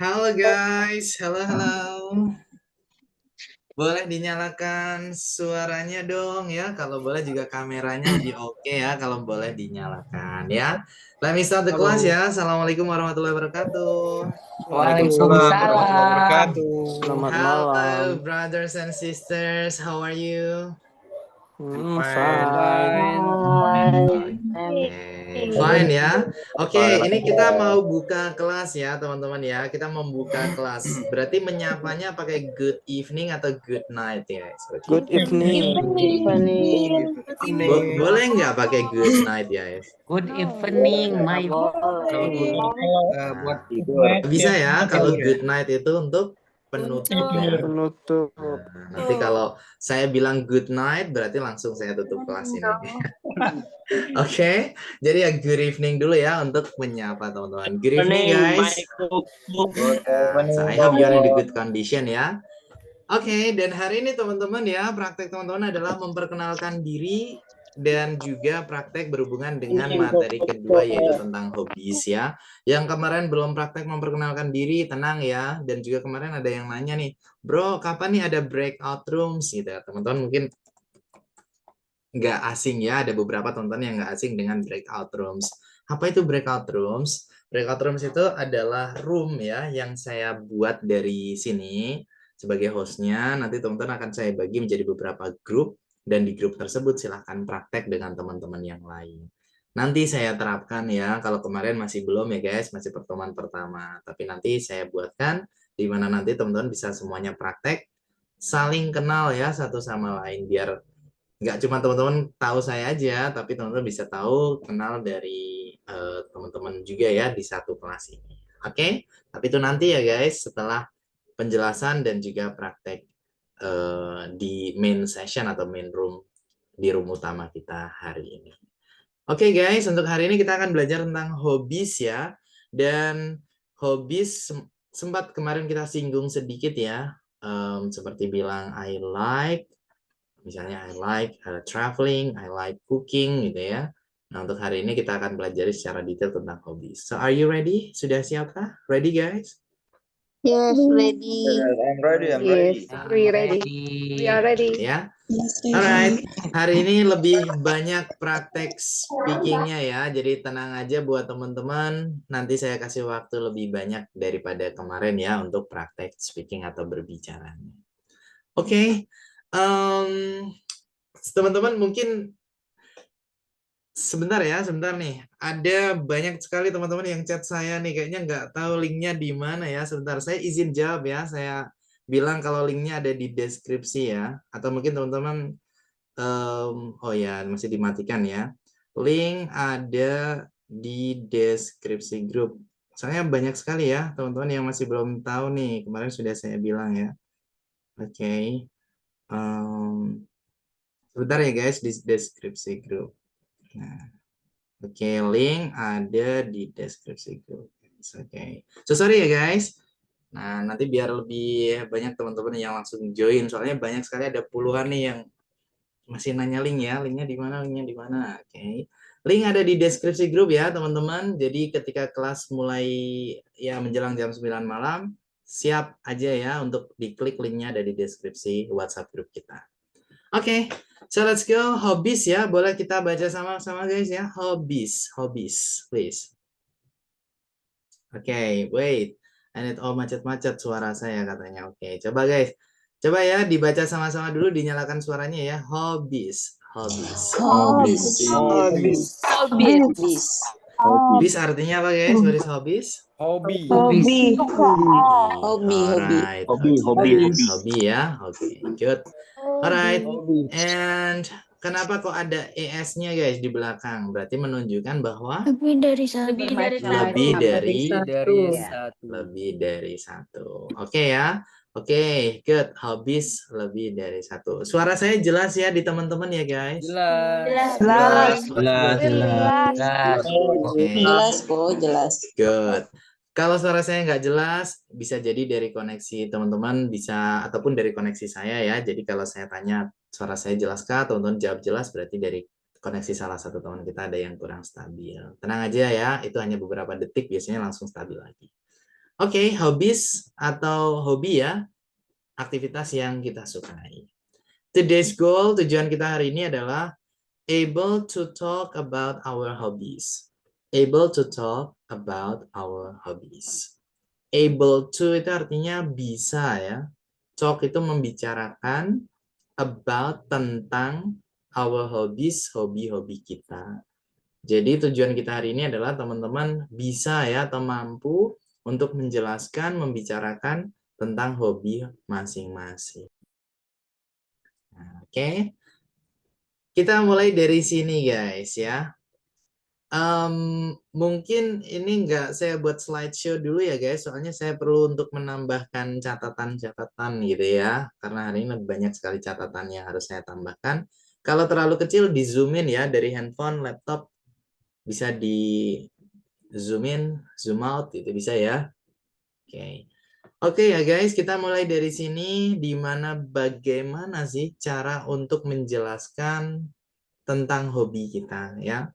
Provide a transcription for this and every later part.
Halo guys, halo. Boleh dinyalakan suaranya dong ya. Kalau boleh juga kameranya lebih oke ya. Kalau boleh dinyalakan ya. Let me start the class ya. Assalamualaikum warahmatullahi wabarakatuh. Waalaikumsalam warahmatullahi wabarakatuh. Selamat Hello malam. brothers and sisters, how are you? Fine. Fine ya. Oke, ini kita mau buka kelas ya, teman-teman ya. Kita membuka kelas. Berarti menyapanya pakai good evening atau good night ya? Good evening. Boleh nggak pakai good night ya? Good evening, my buat tidur. Bisa ya, kalau good night itu untuk penutup ya. Penutup. Nah, nanti kalau saya bilang good night, berarti langsung saya tutup kelas ini. Oke, jadi ya good evening dulu ya untuk menyapa teman-teman. Good evening guys. So I hope you are in the good condition ya. Oke, dan hari ini teman-teman ya, praktek teman-teman adalah memperkenalkan diri dan juga praktek berhubungan dengan materi kedua yaitu tentang hobbies ya. Yang kemarin belum praktek memperkenalkan diri, tenang ya. Dan juga kemarin ada yang nanya nih, bro kapan nih ada breakout rooms gitu ya. Teman-teman mungkin nggak asing ya, ada beberapa teman-teman yang nggak asing dengan breakout rooms. Apa itu breakout rooms? Breakout rooms itu adalah room ya yang saya buat dari sini sebagai hostnya. Nanti teman-teman akan saya bagi menjadi beberapa grup dan di grup tersebut silahkan praktek dengan teman-teman yang lain. Nanti saya terapkan ya, kalau kemarin masih belum ya guys, masih pertemuan pertama. Tapi nanti saya buatkan di mana nanti teman-teman bisa semuanya praktek, saling kenal ya satu sama lain biar nggak cuma teman-teman tahu saya aja, tapi teman-teman bisa tahu kenal dari teman-teman juga ya di satu kelas ini. Oke, tapi itu nanti ya guys setelah penjelasan dan juga praktek di main session atau main room di room utama kita hari ini. Oke guys, untuk hari ini kita akan belajar tentang hobbies ya. Dan hobbies sempat kemarin kita singgung sedikit ya, seperti bilang I like. Misalnya I like traveling, I like cooking gitu ya. Nah, untuk hari ini kita akan belajar secara detail tentang hobi. So, are you ready? Sudah siapkah? Ready, guys? Yes, ready. I'm ready. Yes, we ready. We are ready. Ya. Alright. Hari ini lebih banyak praktek speakingnya ya. Jadi tenang aja buat teman-teman. Nanti saya kasih waktu lebih banyak daripada kemarin ya untuk praktek speaking atau berbicara. Oke. Teman-teman mungkin sebentar ya, sebentar nih. Ada banyak sekali teman-teman yang chat saya nih, kayaknya nggak tahu linknya di mana ya. Sebentar, saya izin jawab ya. Saya bilang kalau linknya ada di deskripsi ya. Atau mungkin teman-teman, oh ya masih dimatikan ya. Link ada di deskripsi grup. Soalnya banyak sekali ya teman-teman yang masih belum tahu nih. Kemarin sudah saya bilang ya. Oke. Sebentar ya guys di deskripsi grup. Nah, oke, link ada di deskripsi grup. Oke. So sorry ya guys. Nah, nanti biar lebih banyak teman-teman yang langsung join. Soalnya banyak sekali, ada puluhan nih yang masih nanya link ya. Linknya di mana? Linknya di mana? Oke. Link ada di deskripsi grup ya teman-teman. Jadi ketika kelas mulai ya menjelang jam 9 malam, siap aja ya untuk diklik linknya ada di deskripsi WhatsApp grup kita. Oke, so let's go. Hobbies ya, boleh kita baca sama-sama guys ya. Hobbies, please. Oke, wait. I need macet-macet suara saya katanya. Oke, coba guys. Coba ya dibaca sama-sama dulu, dinyalakan suaranya ya. Hobbies. Hobbies artinya apa guys? What is hobbies? Hobi. Alright. Hobi ya. Oke, good. Alright. And kenapa kok ada ES-nya guys di belakang? Berarti menunjukkan bahwa Lebih dari satu. Lebih dari satu. Oke ya. Oke, good. Hobbies lebih dari satu. Suara saya jelas ya di teman-teman ya guys? Jelas kok, jelas. Good. Kalau suara saya nggak jelas, bisa jadi dari koneksi teman-teman, bisa ataupun dari koneksi saya ya. Jadi kalau saya tanya suara saya jelaskah, teman-teman jawab jelas, berarti dari koneksi salah satu teman kita ada yang kurang stabil. Tenang aja ya, itu hanya beberapa detik, biasanya langsung stabil lagi. Oke, hobbies atau hobi ya, aktivitas yang kita sukai. Today's goal, tujuan kita hari ini adalah able to talk about our hobbies. Able to talk about our hobbies. Able to itu artinya bisa ya. Talk itu membicarakan about tentang our hobbies, hobi-hobi kita. Jadi tujuan kita hari ini adalah teman-teman bisa ya atau mampu untuk menjelaskan, membicarakan tentang hobi masing-masing. Oke. Kita mulai dari sini guys ya. Mungkin ini nggak saya buat slideshow dulu ya guys, soalnya saya perlu untuk menambahkan catatan-catatan gitu ya, karena hari ini banyak sekali catatan yang harus saya tambahkan. Kalau terlalu kecil di zoom in ya, dari handphone, laptop, bisa di zoom in, zoom out, itu bisa ya. Oke ya guys, kita mulai dari sini, di mana bagaimana sih cara untuk menjelaskan tentang hobi kita ya.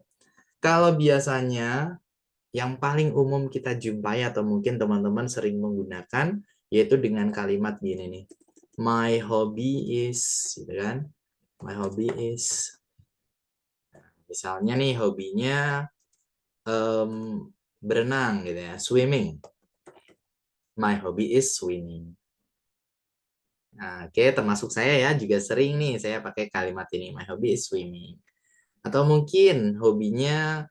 Kalau biasanya yang paling umum kita jumpai atau mungkin teman-teman sering menggunakan yaitu dengan kalimat gini nih. My hobby is, gitu kan? My hobby is. Misalnya nih hobinya berenang gitu ya, swimming. My hobby is swimming. Nah, oke, termasuk saya ya juga sering nih saya pakai kalimat ini. My hobby is swimming. Atau mungkin hobinya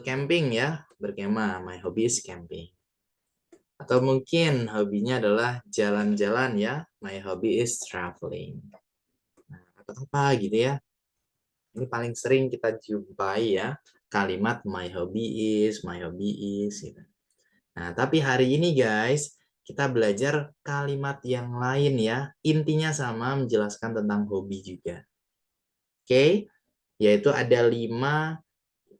camping ya, berkemah. My hobby is camping. Atau mungkin hobinya adalah jalan-jalan ya. My hobby is traveling. Nah, atau apa gitu ya. Ini paling sering kita jumpai ya. Kalimat my hobby is, my hobby is. Gitu. Nah, tapi hari ini guys, kita belajar kalimat yang lain ya. Intinya sama, menjelaskan tentang hobi juga. Oke, yaitu ada 5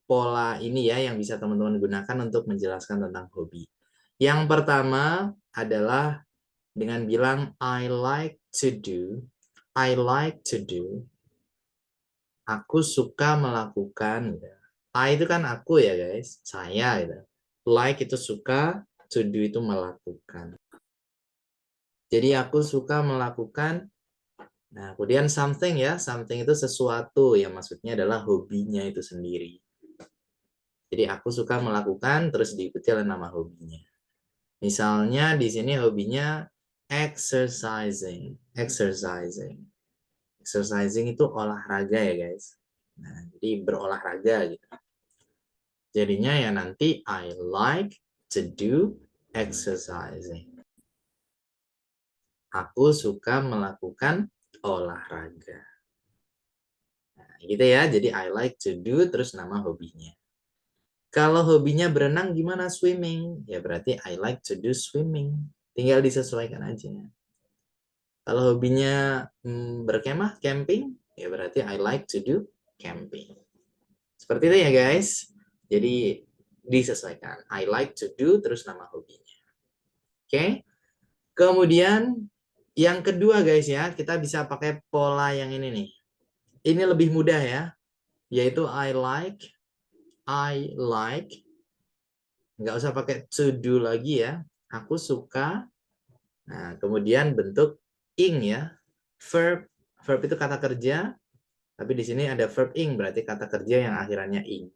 pola ini ya yang bisa teman-teman gunakan untuk menjelaskan tentang hobi. Yang pertama adalah dengan bilang I like to do. I like to do. Aku suka melakukan. I itu kan aku ya guys, saya gitu. Like itu suka, to do itu melakukan. Jadi aku suka melakukan. Nah, kemudian something ya, something itu sesuatu yang maksudnya adalah hobinya itu sendiri. Jadi aku suka melakukan terus diikuti oleh nama hobinya. Misalnya di sini hobinya exercising. Exercising. Exercising itu olahraga ya guys. Nah, jadi berolahraga gitu. Jadinya ya nanti I like to do exercising. Aku suka melakukan olahraga. Nah, gitu ya. Jadi I like to do terus nama hobinya. Kalau hobinya berenang gimana? Swimming. Ya berarti I like to do swimming. Tinggal disesuaikan aja. Kalau hobinya berkemah, camping, ya berarti I like to do camping. Seperti itu ya guys. Jadi disesuaikan. I like to do terus nama hobinya. Oke. Kemudian yang kedua guys ya, kita bisa pakai pola yang ini nih. Ini lebih mudah ya, yaitu I like, nggak usah pakai to do lagi ya. Aku suka. Nah, kemudian bentuk ing ya, verb itu kata kerja, tapi di sini ada verb ing berarti kata kerja yang akhirannya ing.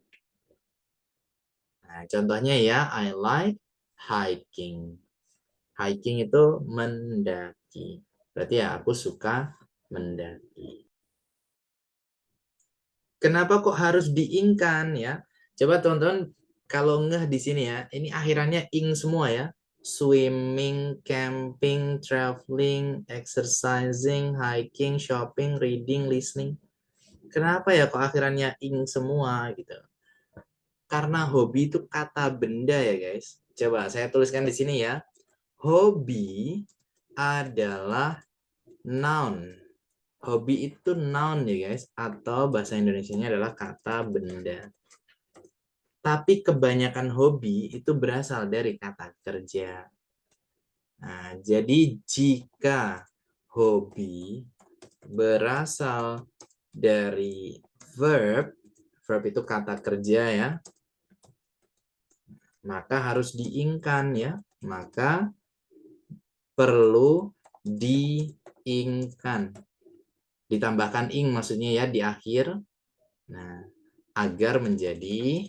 Nah, contohnya ya, I like hiking. Hiking itu mendaki. Berarti ya aku suka mendaki. Kenapa kok harus diingkan ya? Coba teman-teman kalau ngeh di sini ya, ini akhirannya ing semua ya. Swimming, camping, traveling, exercising, hiking, shopping, reading, listening. Kenapa ya kok akhirannya ing semua gitu? Karena hobi itu kata benda ya guys. Coba saya tuliskan di sini ya. Hobi adalah noun. Hobi itu noun ya guys, atau bahasa Indonesianya adalah kata benda. Tapi kebanyakan hobi itu berasal dari kata kerja. Nah, jadi jika hobi berasal dari verb, verb itu kata kerja ya. Maka harus diingkan ya. Maka perlu diingkan. Ditambahkan ing maksudnya ya di akhir. Nah, agar menjadi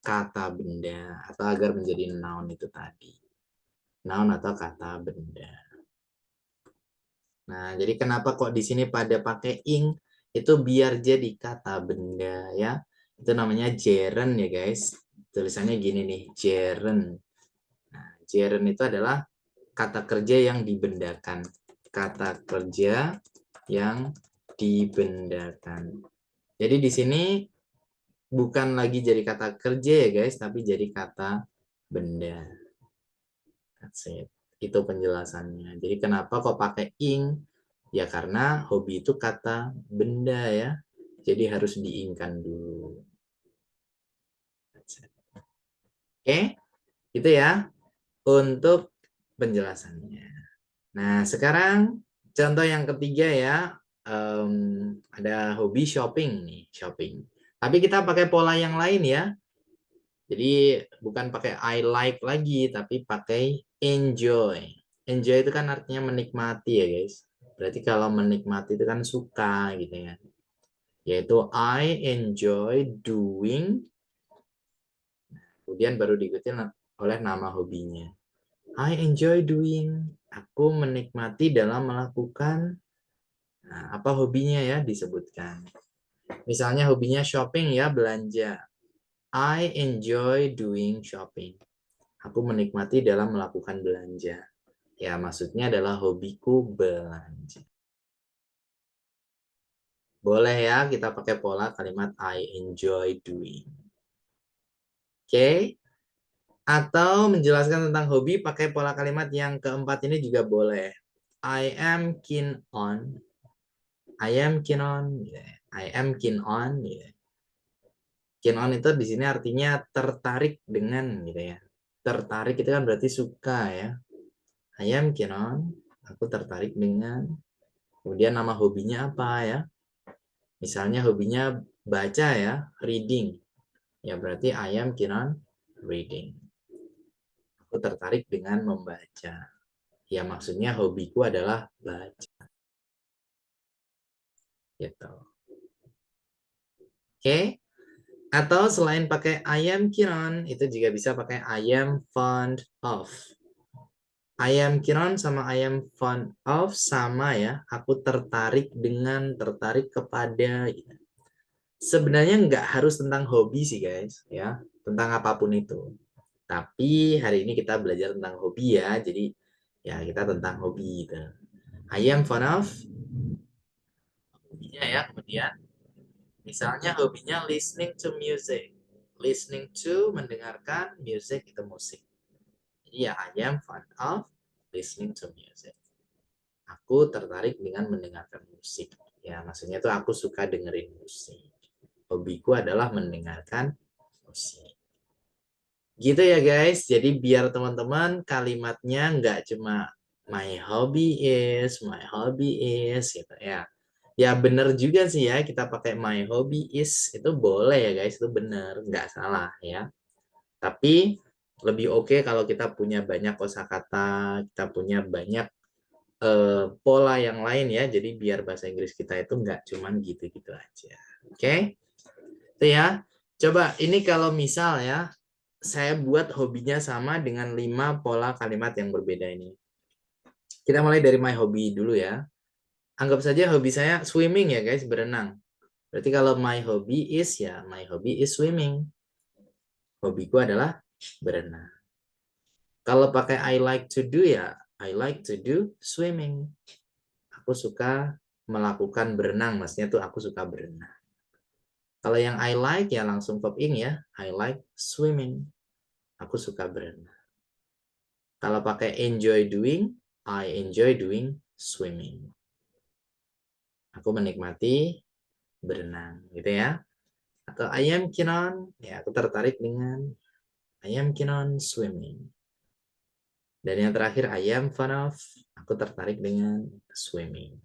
kata benda atau agar menjadi noun itu tadi. Noun atau kata benda. Nah, jadi kenapa kok di sini pada pakai ing? Itu biar jadi kata benda ya. Itu namanya gerund ya guys. Tulisannya gini nih, gerund. Nah, gerund itu adalah kata kerja yang dibendakan. Kata kerja yang dibendakan. Jadi di sini bukan lagi jadi kata kerja ya guys, tapi jadi kata benda. That's it. Itu penjelasannya. Jadi kenapa kok pakai ing? Ya karena hobi itu kata benda ya. Jadi harus diingkan dulu. That's it. Oke, itu ya untuk penjelasannya. Nah, sekarang contoh yang ketiga ya. Ada hobi shopping nih, shopping. Tapi kita pakai pola yang lain ya. Jadi bukan pakai I like lagi, tapi pakai enjoy. Enjoy itu kan artinya menikmati ya guys. Berarti kalau menikmati itu kan suka gitu ya. Yaitu I enjoy doing. Kemudian baru diikuti oleh nama hobinya. I enjoy doing. Aku menikmati dalam melakukan. Nah, apa hobinya ya disebutkan. Misalnya hobinya shopping ya, belanja. I enjoy doing shopping. Aku menikmati dalam melakukan belanja. Ya, maksudnya adalah hobiku belanja. Boleh ya kita pakai pola kalimat I enjoy doing. Oke. Atau menjelaskan tentang hobi pakai pola kalimat yang keempat ini juga boleh. I am keen on. I am keen on. I am keen on. Keen on itu di sini artinya tertarik dengan gitu ya. Tertarik itu kan berarti suka ya. I am keen on. Aku tertarik dengan. Kemudian nama hobinya apa ya? Misalnya hobinya baca ya, reading. Ya berarti I am keen on reading. Aku tertarik dengan membaca. Ya maksudnya hobiku adalah baca. Gitu. Oke. Atau selain pakai I am keen on, itu juga bisa pakai I am fond of. I am keen on sama I am fond of sama ya. Aku tertarik dengan, tertarik kepada. Sebenarnya nggak harus tentang hobi sih guys, ya. Tentang apapun itu. Tapi hari ini kita belajar tentang hobi ya. Jadi ya kita tentang hobi gitu. I am fond of hobinya ya. Kemudian misalnya hobinya listening to music. Listening to mendengarkan, music itu musik. Jadi ya I am fond of listening to music. Aku tertarik dengan mendengarkan musik. Ya maksudnya tuh aku suka dengerin musik. Hobiku adalah mendengarkan musik. Gitu ya guys. Jadi biar teman-teman kalimatnya nggak cuma my hobby is gitu ya. Ya bener juga sih ya kita pakai my hobby is itu boleh ya guys, itu bener, nggak salah ya. Tapi lebih oke kalau kita punya banyak kosakata, kita punya banyak pola yang lain ya. Jadi biar bahasa Inggris kita itu nggak cuman gitu-gitu aja. Oke? Itu ya. Coba ini kalau misal ya saya buat hobinya sama dengan 5 pola kalimat yang berbeda ini. Kita mulai dari my hobby dulu ya. Anggap saja hobi saya swimming ya guys, berenang. Berarti kalau my hobby is ya, my hobby is swimming. Hobiku adalah berenang. Kalau pakai I like to do ya, I like to do swimming. Aku suka melakukan berenang, maksudnya tuh aku suka berenang. Kalau yang I like ya langsung verb ing ya, I like swimming. Aku suka berenang. Kalau pakai enjoy doing, I enjoy doing swimming. Aku menikmati berenang, gitu ya. Atau I am keen on, ya aku tertarik dengan I am keen on swimming. Dan yang terakhir I am fond of, aku tertarik dengan swimming.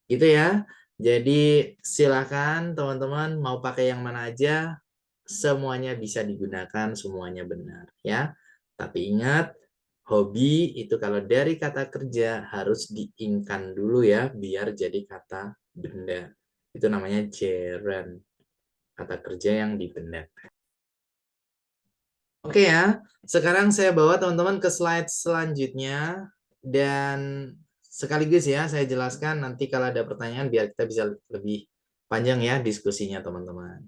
Gitu ya. Jadi silakan teman-teman mau pakai yang mana aja, semuanya bisa digunakan, semuanya benar ya. Tapi ingat, hobi itu kalau dari kata kerja harus diingkan dulu ya, biar jadi kata benda. Itu namanya gerund, kata kerja yang dibenda. Oke ya, sekarang saya bawa teman-teman ke slide selanjutnya. Dan sekaligus ya, saya jelaskan nanti kalau ada pertanyaan biar kita bisa lebih panjang ya diskusinya teman-teman.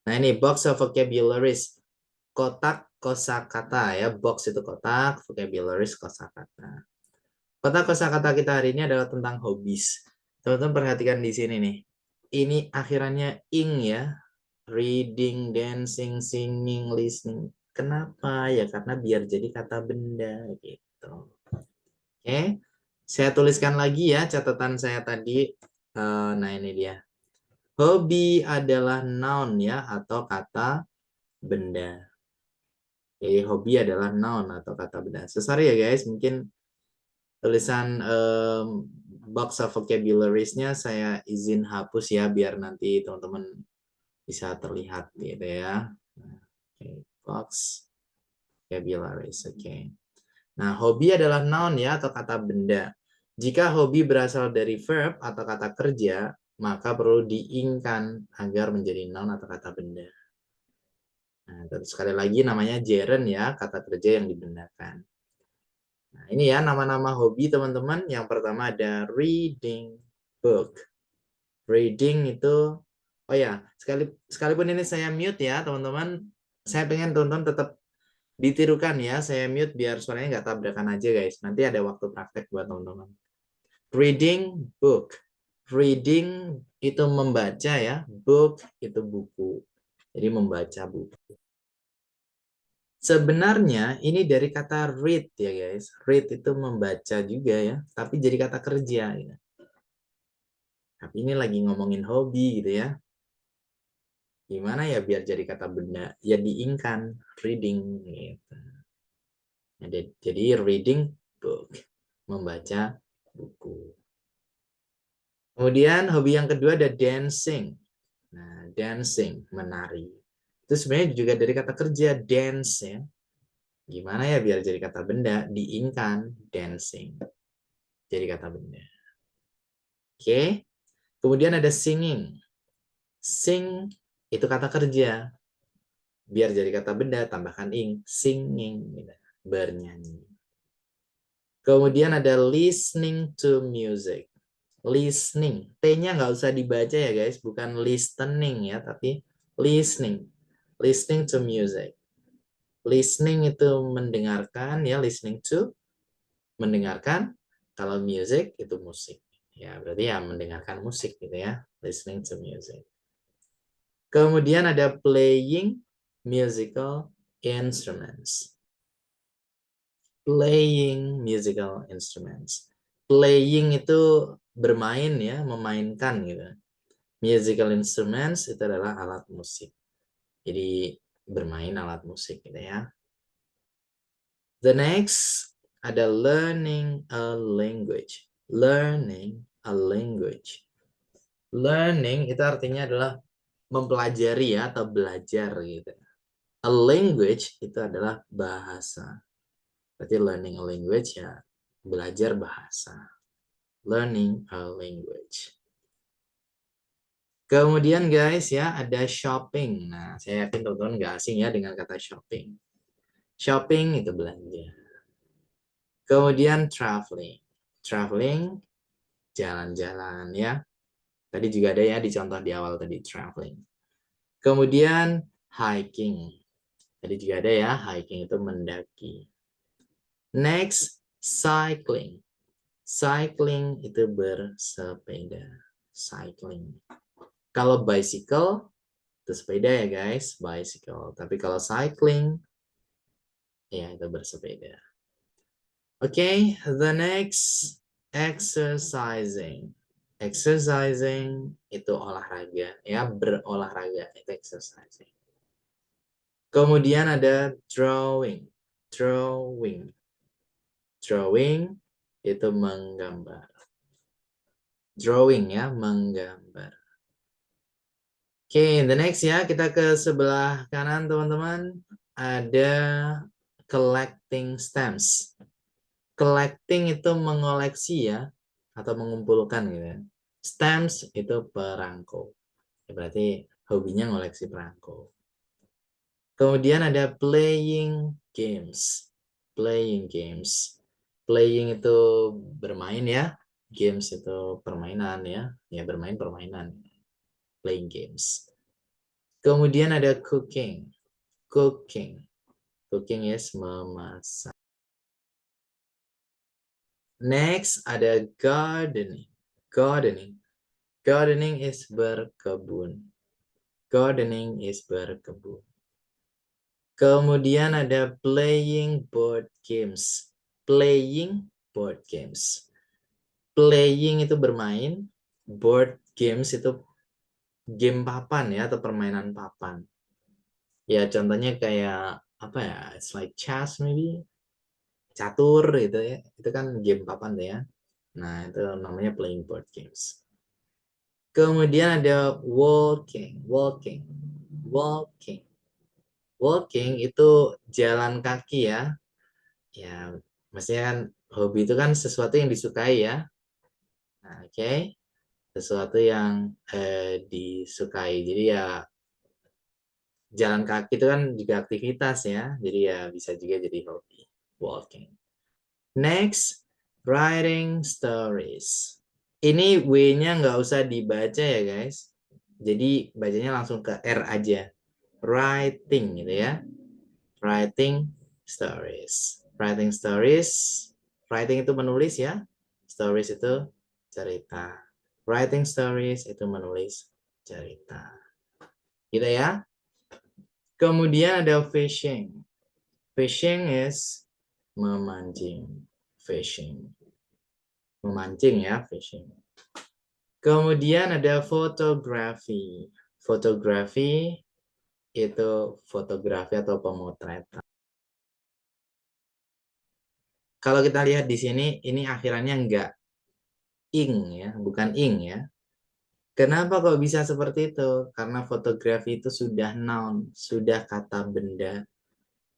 Nah ini box of vocabularies, kotak kosakata ya. Box itu kotak, vocabularies kosakata. Kotak kosakata kita hari ini adalah tentang hobbies. Teman-teman perhatikan di sini nih. Ini akhirannya ing ya. Reading, dancing, singing, listening. Kenapa? Ya karena biar jadi kata benda gitu. Oke. Saya tuliskan lagi ya catatan saya tadi. Nah ini dia. Hobi adalah noun ya atau kata benda. Jadi hobi adalah noun atau kata benda. Sorry ya guys, mungkin tulisan box of vocabularies-nya saya izin hapus ya biar nanti teman-teman bisa terlihat gitu ya. Okay. Box vocabularies. Oke. Okay. Nah, hobi adalah noun ya atau kata benda. Jika hobi berasal dari verb atau kata kerja, maka perlu diingkan agar menjadi noun atau kata benda. Nah, terus sekali lagi namanya gerund ya, kata kerja yang dibendakan. Nah, ini ya nama-nama hobi teman-teman. Yang pertama ada reading book. Reading itu, oh ya, sekalipun ini saya mute ya teman-teman, saya pengen teman-teman tetap ditirukan ya, saya mute biar suaranya nggak tabrakan aja guys. Nanti ada waktu praktek buat teman-teman. Reading book. Reading itu membaca ya, book itu buku. Jadi membaca buku. Sebenarnya ini dari kata read ya guys. Read itu membaca juga ya, tapi jadi kata kerja ya. Tapi ini lagi ngomongin hobi gitu ya. Gimana ya biar jadi kata benda? Ya diingkan, reading gitu. Jadi reading book, membaca buku. Kemudian hobi yang kedua ada dancing. Nah, dancing, menari. Itu sebenarnya juga dari kata kerja dance ya. Gimana ya biar jadi kata benda? Diingkan, dancing. Jadi kata benda. Oke. Kemudian ada singing. Sing itu kata kerja. Biar jadi kata benda, tambahkan ing. Singing. Bernyanyi. Kemudian ada listening to music. Listening. T-nya nggak usah dibaca ya guys. Bukan listening ya, tapi listening. Listening to music. Listening itu mendengarkan ya, listening to mendengarkan. Kalau music itu musik. Ya, berarti ya mendengarkan musik gitu ya. Listening to music. Kemudian ada playing musical instruments. Playing musical instruments. Playing itu bermain ya, memainkan gitu. Musical instruments itu adalah alat musik. Jadi bermain alat musik gitu ya. The next ada learning a language. Learning a language. Learning itu artinya adalah mempelajari ya atau belajar gitu. A language itu adalah bahasa. Berarti learning a language ya belajar bahasa. Learning a language. Kemudian guys ya ada shopping. Nah saya yakin teman-teman nggak asing ya dengan kata shopping. Shopping itu belanja. Kemudian traveling. Traveling jalan-jalan ya. Tadi juga ada ya di contoh di awal tadi traveling. Kemudian hiking. Tadi juga ada ya hiking itu mendaki. Next cycling. Cycling itu bersepeda. Cycling. Kalau bicycle itu sepeda ya guys, bicycle. Tapi kalau cycling ya itu bersepeda. Oke, the next exercising. Exercising itu olahraga ya, berolahraga itu exercising. Kemudian ada drawing. Drawing. Drawing itu menggambar. Drawing ya, menggambar. Oke, the next ya, kita ke sebelah kanan teman-teman. Ada collecting stamps. Collecting itu mengoleksi ya, atau mengumpulkan gitu ya. Stamps itu perangko. Ya, berarti hobinya ngoleksi perangko. Kemudian ada playing games. Playing games. Playing itu bermain ya. Games itu permainan ya. Ya bermain permainan. Playing games. Kemudian ada cooking. Cooking. Cooking is memasak. Next ada gardening. Gardening. Gardening is berkebun. Gardening is berkebun. Kemudian ada playing board games. Playing board games. Playing itu bermain. Board games itu game papan ya, atau permainan papan. Ya contohnya kayak apa ya, it's like chess maybe, catur gitu ya, itu kan game papan ya. Nah itu namanya playing board games. Kemudian ada walking. Walking itu jalan kaki ya. Ya maksudnya kan hobi itu kan sesuatu yang disukai ya. Nah, oke. Sesuatu yang disukai. Jadi ya jalan kaki itu kan juga aktivitas ya. Jadi ya bisa juga jadi hobi. Walking. Next, writing stories. Ini W-nya nggak usah dibaca ya guys. Jadi bacanya langsung ke R aja. Writing gitu ya. Writing stories. Writing stories. Writing itu menulis ya. Stories itu cerita. Writing stories itu menulis cerita. Gitu ya. Kemudian ada fishing. Fishing is memancing. Fishing. Memancing ya, fishing. Kemudian ada fotografi. Fotografi itu fotografi atau pemotretan. Kalau kita lihat di sini, ini akhirannya enggak ing ya, bukan ing ya. Kenapa kok bisa seperti itu? Karena fotografi itu sudah noun, sudah kata benda.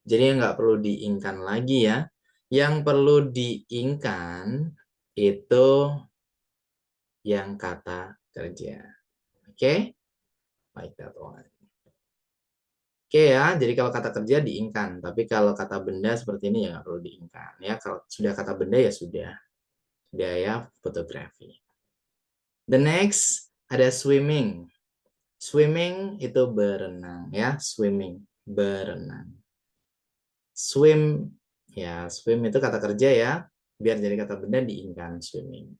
Jadi nggak perlu diingkan lagi ya. Yang perlu diingkan itu yang kata kerja. Oke? Like that one. Oke ya, jadi kalau kata kerja diingkan. Tapi kalau kata benda seperti ini ya nggak perlu diingkan. Ya, kalau sudah kata benda ya sudah. Sudah ya, fotografi. The next, ada swimming. Swimming itu berenang ya, swimming, berenang. Swim, ya swim itu kata kerja ya, biar jadi kata benda diingkan, swimming.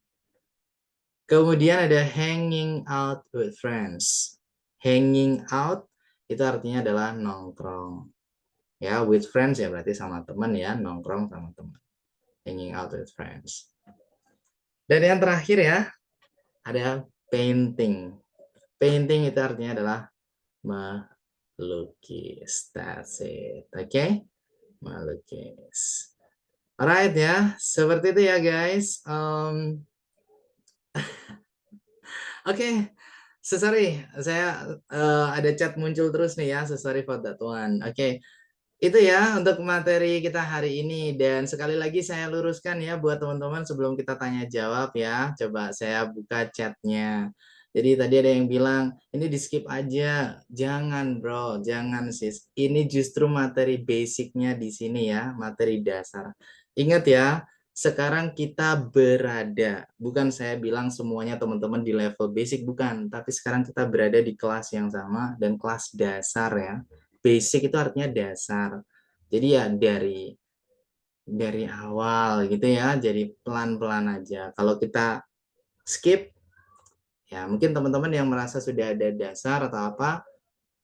Kemudian ada hanging out with friends. Hanging out itu artinya adalah nongkrong. Ya, with friends ya berarti sama teman ya, nongkrong sama teman. Hanging out with friends. Dan yang terakhir ya, ada painting. Painting itu artinya adalah melukis. That's it. Oke? Melukis. Alright ya, seperti itu ya guys. Oke, so sorry, saya ada chat muncul terus nih ya, so sorry for that one. Oke, itu ya untuk materi kita hari ini. Dan sekali lagi saya luruskan ya buat teman-teman sebelum kita tanya jawab ya. Coba saya buka chatnya. Jadi tadi ada yang bilang, ini di skip aja. Jangan bro, jangan sis. Ini justru materi basicnya di sini ya, materi dasar. Ingat ya, sekarang kita berada, bukan saya bilang semuanya teman-teman di level basic, bukan. Tapi sekarang kita berada di kelas yang sama dan kelas dasar ya. Basic itu artinya dasar. Jadi ya dari awal gitu ya. Jadi pelan-pelan aja. Kalau kita skip, ya mungkin teman-teman yang merasa sudah ada dasar atau apa,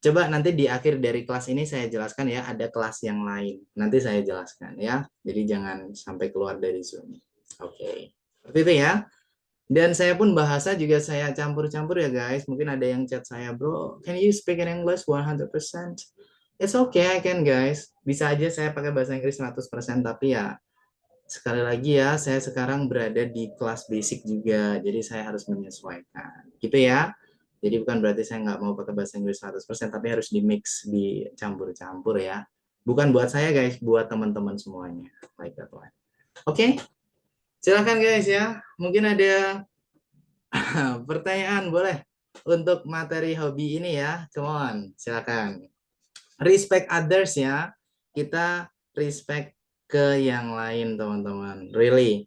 coba nanti di akhir dari kelas ini saya jelaskan ya, ada kelas yang lain. Nanti saya jelaskan ya. Jadi jangan sampai keluar dari Zoom. Oke. Seperti itu ya. Dan saya pun bahasa juga saya campur-campur ya guys. Mungkin ada yang chat saya, bro, can you speak in English 100%? It's okay, I can guys. Bisa aja saya pakai bahasa Inggris 100%, tapi ya sekali lagi ya, saya sekarang berada di kelas basic juga, jadi saya harus menyesuaikan. Gitu ya. Jadi bukan berarti saya nggak mau pakai bahasa Inggris 100%, tapi harus di-mix, dicampur-campur ya. Bukan buat saya guys, buat teman-teman semuanya. Like that one. Oke, silakan guys ya. Mungkin ada pertanyaan boleh untuk materi hobi ini ya. Come on, silakan. Respect others ya. Kita respect ke yang lain teman-teman. Really.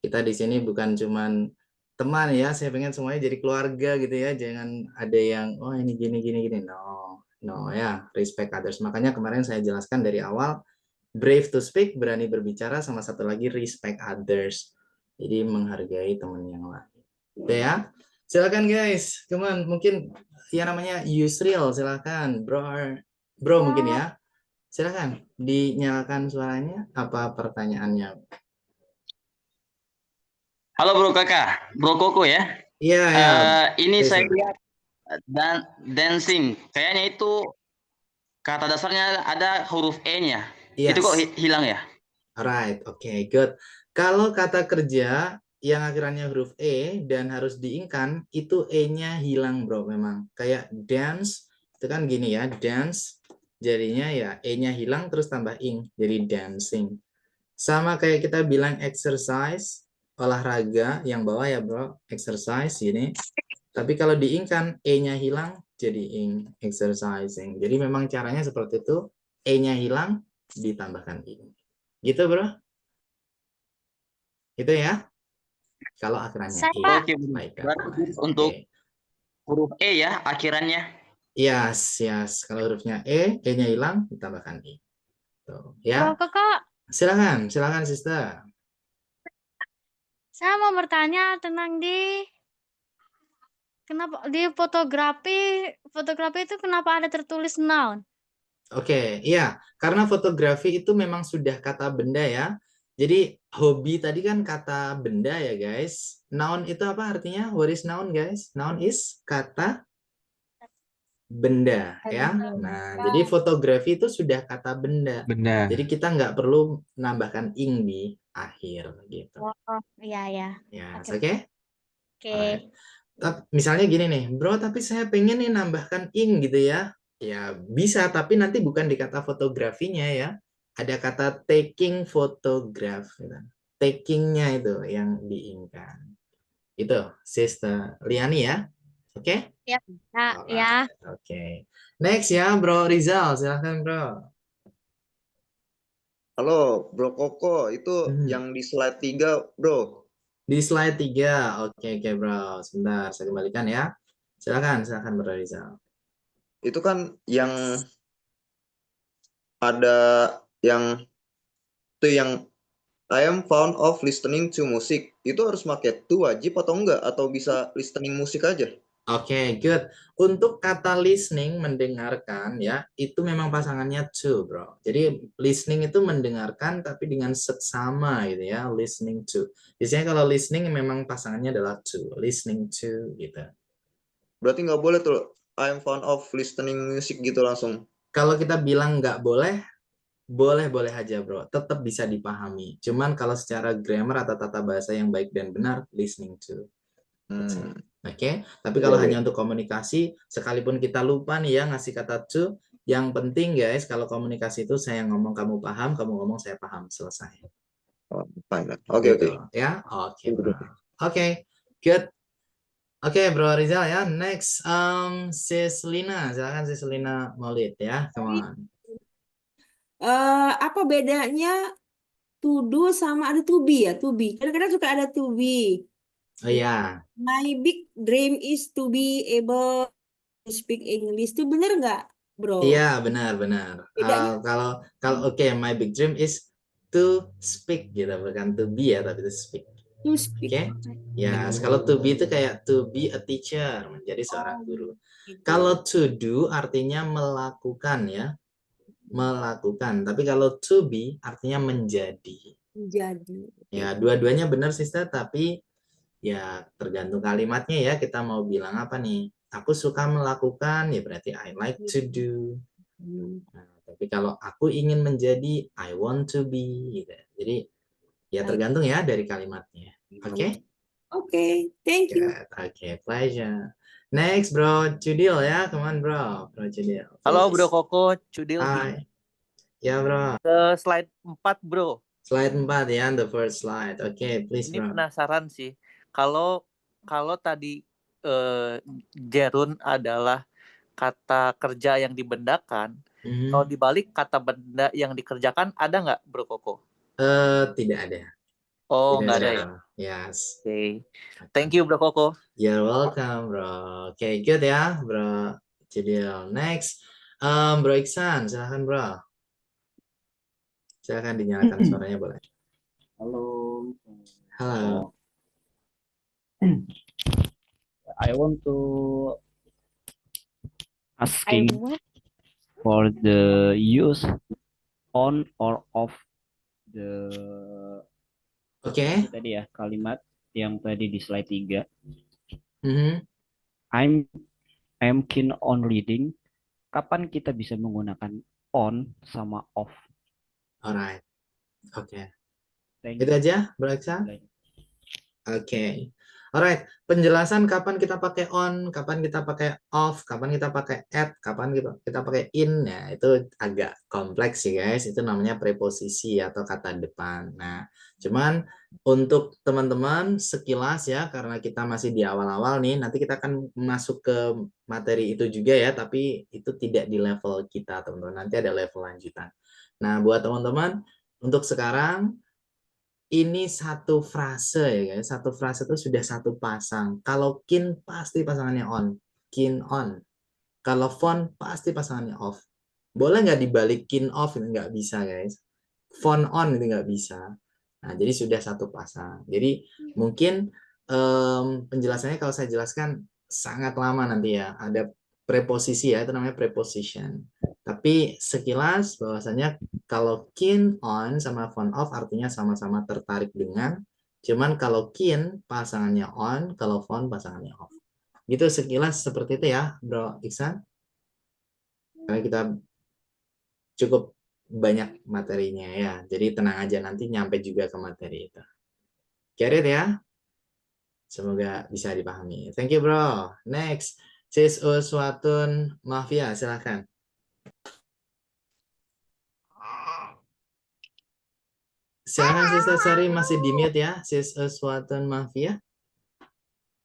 Kita di sini bukan cuman teman ya, saya pengen semuanya jadi keluarga gitu ya. Jangan ada yang oh ini gini gini gini. No. No ya, respect others. Makanya kemarin saya jelaskan dari awal brave to speak, berani berbicara, sama satu lagi respect others. Jadi menghargai teman yang lain. Oke ya. Silakan guys. Come on, mungkin yang namanya Yusril silakan. Bro mungkin ya. Silakan dinyalakan suaranya. Apa pertanyaannya? Halo Bro Kakak, Bro Koko ya. Iya, ya. Ini saya lihat dan dancing. Kayaknya itu kata dasarnya ada huruf E-nya. Yes. Itu kok hilang ya? Alright, oke, good. Kalau kata kerja yang akhirannya huruf E dan harus diingkan, itu E-nya hilang bro memang. Kayak dance, itu kan gini ya, dance, jadinya ya E-nya hilang terus tambah ing, jadi dancing. Sama kayak kita bilang exercise, olahraga, yang bawah ya bro, exercise gini. Tapi kalau diingkan, E-nya hilang, jadi ing, exercising. Jadi memang caranya seperti itu, E-nya hilang, ditambahkan ing. Gitu bro. Itu ya. Kalau akhirannya E. Oke, berarti untuk huruf E ya akhirannya. Yes. Kalau hurufnya E-nya hilang, ditambahkan I. Tuh, ya. Kakak, Silakan sister. saya mau bertanya tentang kenapa di fotografi itu kenapa ada tertulis noun? Oke, iya. Karena fotografi itu memang sudah kata benda ya. Jadi hobi tadi kan kata benda ya guys. Noun itu apa artinya? What is noun guys? Noun is kata benda ya. Nah, jadi fotografi itu sudah kata benda. Jadi kita nggak perlu menambahkan ing di akhir gitu. Oh, iya. Ya, Oke. oke? Oke. Misalnya gini nih, bro, tapi saya pengen nih nambahkan ing gitu ya. Ya bisa, tapi nanti bukan di kata fotografinya ya. Ada kata taking photograph. Gitu. Takingnya itu yang diingkan. Itu, Sister Liani ya. Oke? Ya. Ya. Oke. Next ya, Bro Rizal. Silahkan, Bro. Halo, Bro Koko. Itu yang di slide 3, Bro. Di slide 3. Oke, Bro. Sebentar, saya kembalikan ya. Silakan Bro Rizal. Itu kan yang ada yang I am fond of listening to music. Itu harus pakai to wajib atau enggak? Atau bisa listening musik aja? Oke, good. Untuk kata listening, mendengarkan ya, itu memang pasangannya to, bro. Jadi listening itu mendengarkan tapi dengan seksama gitu ya, listening to. Biasanya kalau listening memang pasangannya adalah to, listening to gitu. Berarti nggak boleh tuh I am fond of listening music gitu langsung. Kalau kita bilang nggak boleh, boleh aja bro, tetap bisa dipahami. Cuman kalau secara grammar atau tata bahasa yang baik dan benar, listening to. Oke, tapi kalau hanya untuk komunikasi, sekalipun kita lupa nih ya ngasih kata to, yang penting guys, kalau komunikasi itu saya ngomong kamu paham, kamu ngomong saya paham, selesai. Oke. Ya, oke bro. Oke, good. Oke, Bro Rizal ya. Next, Sis Lina, silakan Sis Lina Maulid ya, come on. Apa bedanya to do sama ada to be ya? To be. Kadang-kadang suka ada to be. Oh iya. My big dream is to be able to speak English. Itu bener nggak, bro? Iya, benar. Kalau oke, my big dream is to speak gitu, bukan to be ya, tapi to speak. To speak. Oke. Ya, kalau to be itu kayak to be a teacher, menjadi seorang guru. Kalau to do artinya melakukan ya. Melakukan. Tapi kalau to be artinya menjadi. Ya, dua-duanya benar sister, tapi ya tergantung kalimatnya ya, kita mau bilang apa nih. Aku suka melakukan ya berarti I like to do. Nah, tapi kalau aku ingin menjadi I want to be gitu. Jadi Ya tergantung ya dari kalimatnya. Oke? Oke, thank you. Good. Okay, pleasure. Next, bro, Cudil ya. Come on, bro. Bro Cudil. Halo Bro Please. Koko, Cudil di Hai. Ya, bro. slide 4 Bro. Slide 4 ya, the first slide. Oke, please, Ini bro. penasaran sih. Kalau tadi gerund adalah kata kerja yang dibendakan, kalau dibalik kata benda yang dikerjakan ada nggak Bro Koko? Tidak ada. Oh, Tidak nggak ada ya? Yes. Oke. Thank you Bro Koko. You're welcome, bro. Oke, good ya, bro Cudil. Next, Bro Iksan, silahkan, bro. Silahkan dinyalakan suaranya, boleh. Halo. Halo. I want to asking for the use on or off the Oke. tadi ya kalimat yang tadi di slide 3. Mhm. I'm keen on reading. Kapan kita bisa menggunakan on sama off? Alright. Oke. Thank Itu you. aja, Bro Iksan? Oke. Alright, penjelasan kapan kita pakai on, kapan kita pakai off, kapan kita pakai at, kapan kita pakai in, ya itu agak kompleks sih guys. Itu namanya preposisi atau kata depan. Nah, cuman untuk teman-teman sekilas ya, karena kita masih di awal-awal nih, nanti kita akan masuk ke materi itu juga ya, tapi itu tidak di level kita teman-teman. Nanti ada level lanjutan. Nah, buat teman-teman, untuk sekarang ini satu frase ya guys, satu frase itu sudah satu pasang. Kalau kin pasti pasangannya on, kin on. Kalau font pasti pasangannya off. Boleh nggak dibalikin off? Itu nggak bisa guys. Font on itu nggak bisa. Nah jadi sudah satu pasang. Jadi mungkin penjelasannya kalau saya jelaskan sangat lama nanti ya. Ada preposisi ya, itu namanya preposition. Tapi sekilas bahwasanya kalau keen on sama font off artinya sama-sama tertarik dengan, cuman kalau keen pasangannya on, kalau font pasangannya off. Gitu sekilas seperti itu ya, Bro Iksan. Karena kita cukup banyak materinya ya, jadi tenang aja nanti nyampe juga ke materi itu. Get it ya? Semoga bisa dipahami. Thank you, bro. Next, Sis Uswatun Mafia, silahkan. Silahkan Sister, sorry masih di mute ya, Sis Uswatun Mafia.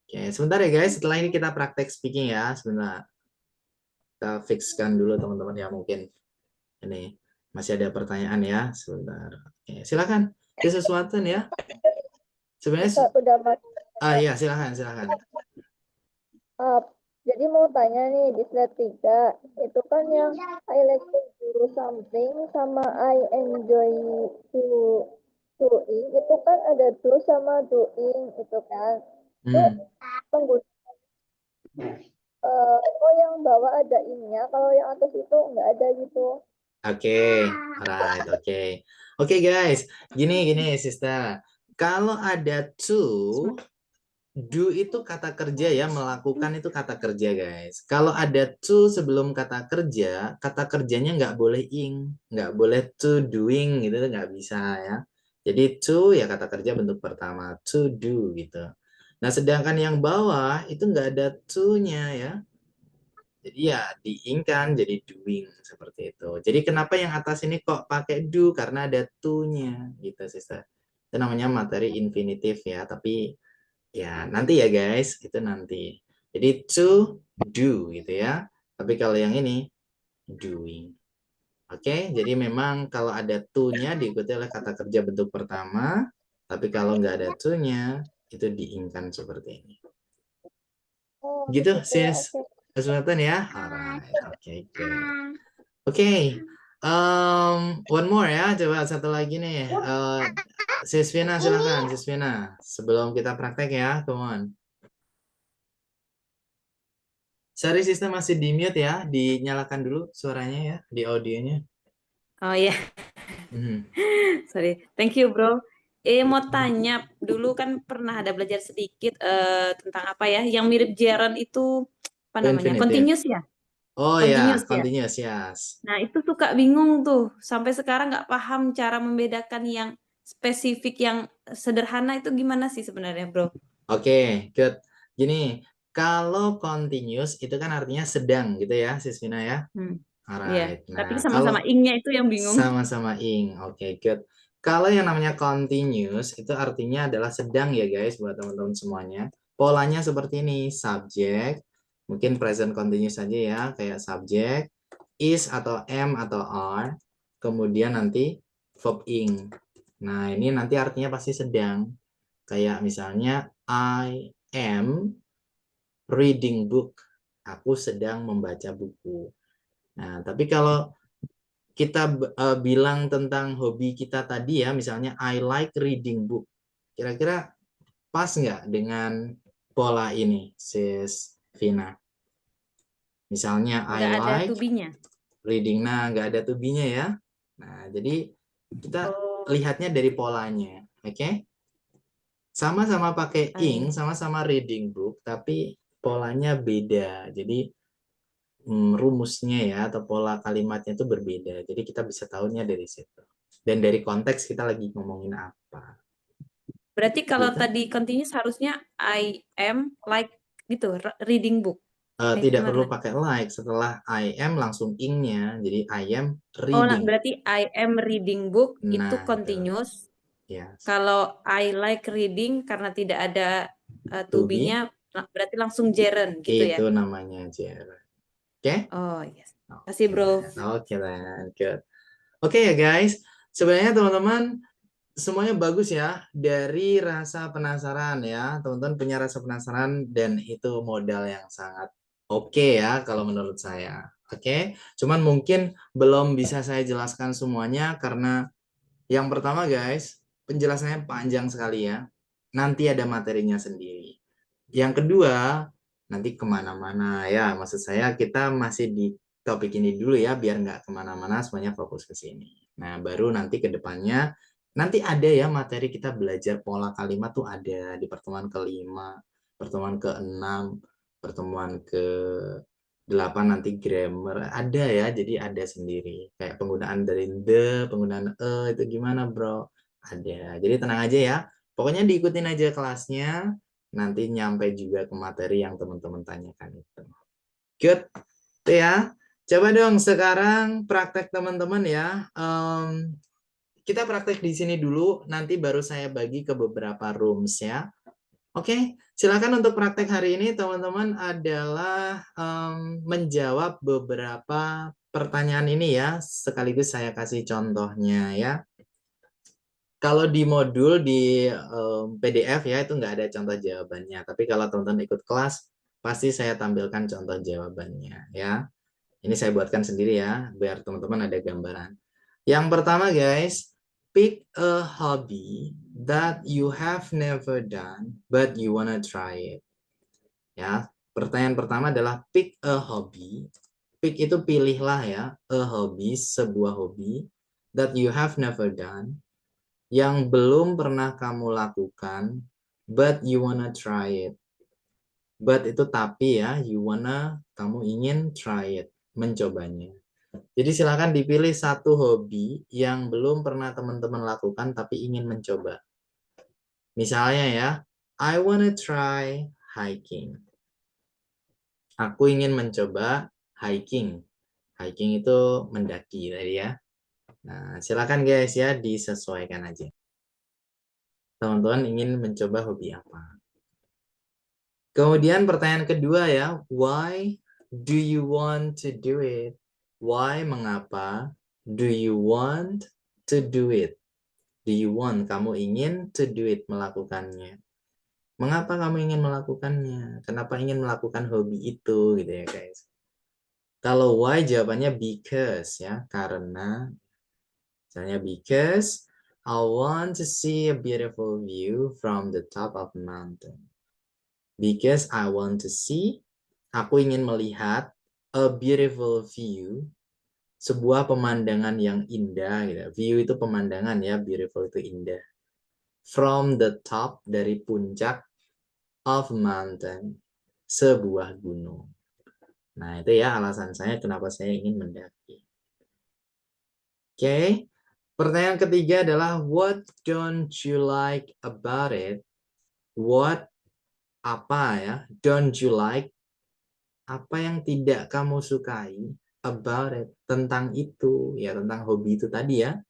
Oke, sebentar ya guys, setelah ini kita praktek speaking ya, sebentar. Kita fixkan dulu teman-teman ya, mungkin ini masih ada pertanyaan ya, sebentar. Oke, silahkan Sis Uswatun ya. Sebenarnya iya, silakan. Jadi mau tanya nih di slide 3, itu kan yang I like to do something sama I enjoy doing, itu kan ada do sama doing itu kan. Itu penggunaan oh yang bawah ada in-nya, kalau yang atas itu nggak ada gitu. Oke, alright, oke guys, gini sister. Kalau ada to, do itu kata kerja ya, melakukan itu kata kerja guys. Kalau ada to sebelum kata kerjanya nggak boleh ing, nggak boleh to doing gitu, nggak bisa ya. Jadi to ya kata kerja bentuk pertama, to do gitu. Nah sedangkan yang bawah itu nggak ada to-nya ya. Jadi ya diingkan jadi doing seperti itu. Jadi kenapa yang atas ini kok pakai do? Karena ada to-nya gitu sister. Itu namanya materi infinitif ya, tapi ya nanti ya guys, itu nanti. Jadi to do gitu ya. Tapi kalau yang ini doing. Oke, jadi memang kalau ada to-nya diikuti oleh kata kerja bentuk pertama, tapi kalau nggak ada to-nya itu diingkan seperti ini. Gitu sis. Kesempatan ya. Alright, oke, good. Oke. One more ya, coba satu lagi nih. Sis Vina, silakan Sis Vina. Sebelum kita praktek ya, come on. Sorry sistem masih di mute ya, dinyalakan dulu suaranya ya, di audionya. Oh ya. Sorry. Thank you, bro. Mau tanya, dulu kan pernah ada belajar sedikit tentang apa ya, yang mirip gerund itu apa namanya? Continuous ya? Oh ya, continuous, yes. Nah, itu suka bingung tuh. Sampai sekarang nggak paham cara membedakan yang spesifik yang sederhana itu gimana sih sebenarnya, Bro? Oke, good. Gini, kalau continuous itu kan artinya sedang gitu ya, Sisvina ya. Iya, Alright. tapi Nah, sama-sama ing-nya itu yang bingung. sama-sama ing. Oke, good. Kalau yang namanya continuous itu artinya adalah sedang ya guys buat teman-teman semuanya. Polanya seperti ini, subject, mungkin present continuous saja ya, kayak subject, is atau am atau are, kemudian nanti verb ing. Nah, ini nanti artinya pasti sedang. Kayak misalnya I am reading book. Aku sedang membaca buku. Nah, tapi kalau kita bilang tentang hobi kita tadi ya, misalnya I like reading book. Kira-kira pas nggak dengan pola ini, Sis Vina? Misalnya I Nggak ada like to-be-nya. reading, nah nggak ada to be-nya ya. Nah, jadi kita lihatnya dari polanya, oke? Sama-sama pakai ing, sama-sama reading book, tapi polanya beda. Jadi rumusnya ya atau pola kalimatnya itu berbeda. Jadi kita bisa tahunya dari situ. Dan dari konteks kita lagi ngomongin apa. Berarti kalau Gitu. tadi continuous harusnya I am like gitu, reading book. Tidak perlu pakai like, setelah I am langsung ing-nya. Jadi I am reading. Berarti I am reading book itu Nah, continuous. Yes. Kalau I like reading karena tidak ada to be. be-nya berarti langsung gerund gitu ya. Itu namanya gerund. Oke? Oh, yes. Kasih, Bro. Oke, then. Good. Oke ya guys, sebenarnya teman-teman semuanya bagus ya, dari rasa penasaran ya, teman-teman punya rasa penasaran dan itu modal yang sangat oke ya kalau menurut saya. Oke, cuman mungkin belum bisa saya jelaskan semuanya karena yang pertama guys, penjelasannya panjang sekali ya, nanti ada materinya sendiri. Yang kedua, nanti kemana-mana ya, maksud saya kita masih di topik ini dulu ya, biar nggak kemana-mana, semuanya fokus ke sini. Nah, baru nanti ke depannya, nanti ada ya materi kita belajar pola kalimat tuh ada di pertemuan ke-5, pertemuan ke-6, pertemuan ke-8 nanti grammar. Ada ya, jadi ada sendiri. Kayak penggunaan dari the, penggunaan itu gimana bro? Ada. Jadi tenang aja ya. Pokoknya diikutin aja kelasnya, nanti nyampe juga ke materi yang teman-teman tanyakan itu. Good. Itu ya. Coba dong sekarang praktek teman-teman ya. Kita praktek di sini dulu, nanti baru saya bagi ke beberapa rooms ya. Oke, silakan untuk praktek hari ini teman-teman adalah menjawab beberapa pertanyaan ini ya, sekaligus saya kasih contohnya ya. Kalau di modul di PDF ya itu nggak ada contoh jawabannya, tapi kalau teman-teman ikut kelas pasti saya tampilkan contoh jawabannya ya. Ini saya buatkan sendiri ya, biar teman-teman ada gambaran. Yang pertama guys, pick a hobby that you have never done but you wanna try it. Ya, pertanyaan pertama adalah pick a hobby. Pick itu pilihlah ya, a hobby, sebuah hobi that you have never done, yang belum pernah kamu lakukan, but you wanna try it. But itu tapi ya, you wanna, kamu ingin try it, mencobanya. Jadi silakan dipilih satu hobi yang belum pernah teman-teman lakukan tapi ingin mencoba. Misalnya ya, I wanna try hiking. Aku ingin mencoba hiking. Hiking itu mendaki tadi ya. Nah, silakan guys ya, disesuaikan aja. Teman-teman ingin mencoba hobi apa? Kemudian pertanyaan kedua ya, why do you want to do it? Why, mengapa? Do you want to do it? Do you want, kamu ingin to do it, melakukannya. Mengapa kamu ingin melakukannya? Kenapa ingin melakukan hobi itu gitu ya guys. Kalau why jawabannya because ya, karena misalnya because I want to see a beautiful view from the top of the mountain. Because I want to see, aku ingin melihat a beautiful view, sebuah pemandangan yang indah gitu. View itu pemandangan ya, beautiful itu indah. From the top, dari puncak of mountain, sebuah gunung. Nah, itu ya alasan saya kenapa saya ingin mendaki. Oke. Pertanyaan ketiga adalah what don't you like about it? What apa ya? Don't you like? Apa yang tidak kamu sukai about it? Tentang itu ya, tentang hobi itu tadi ya.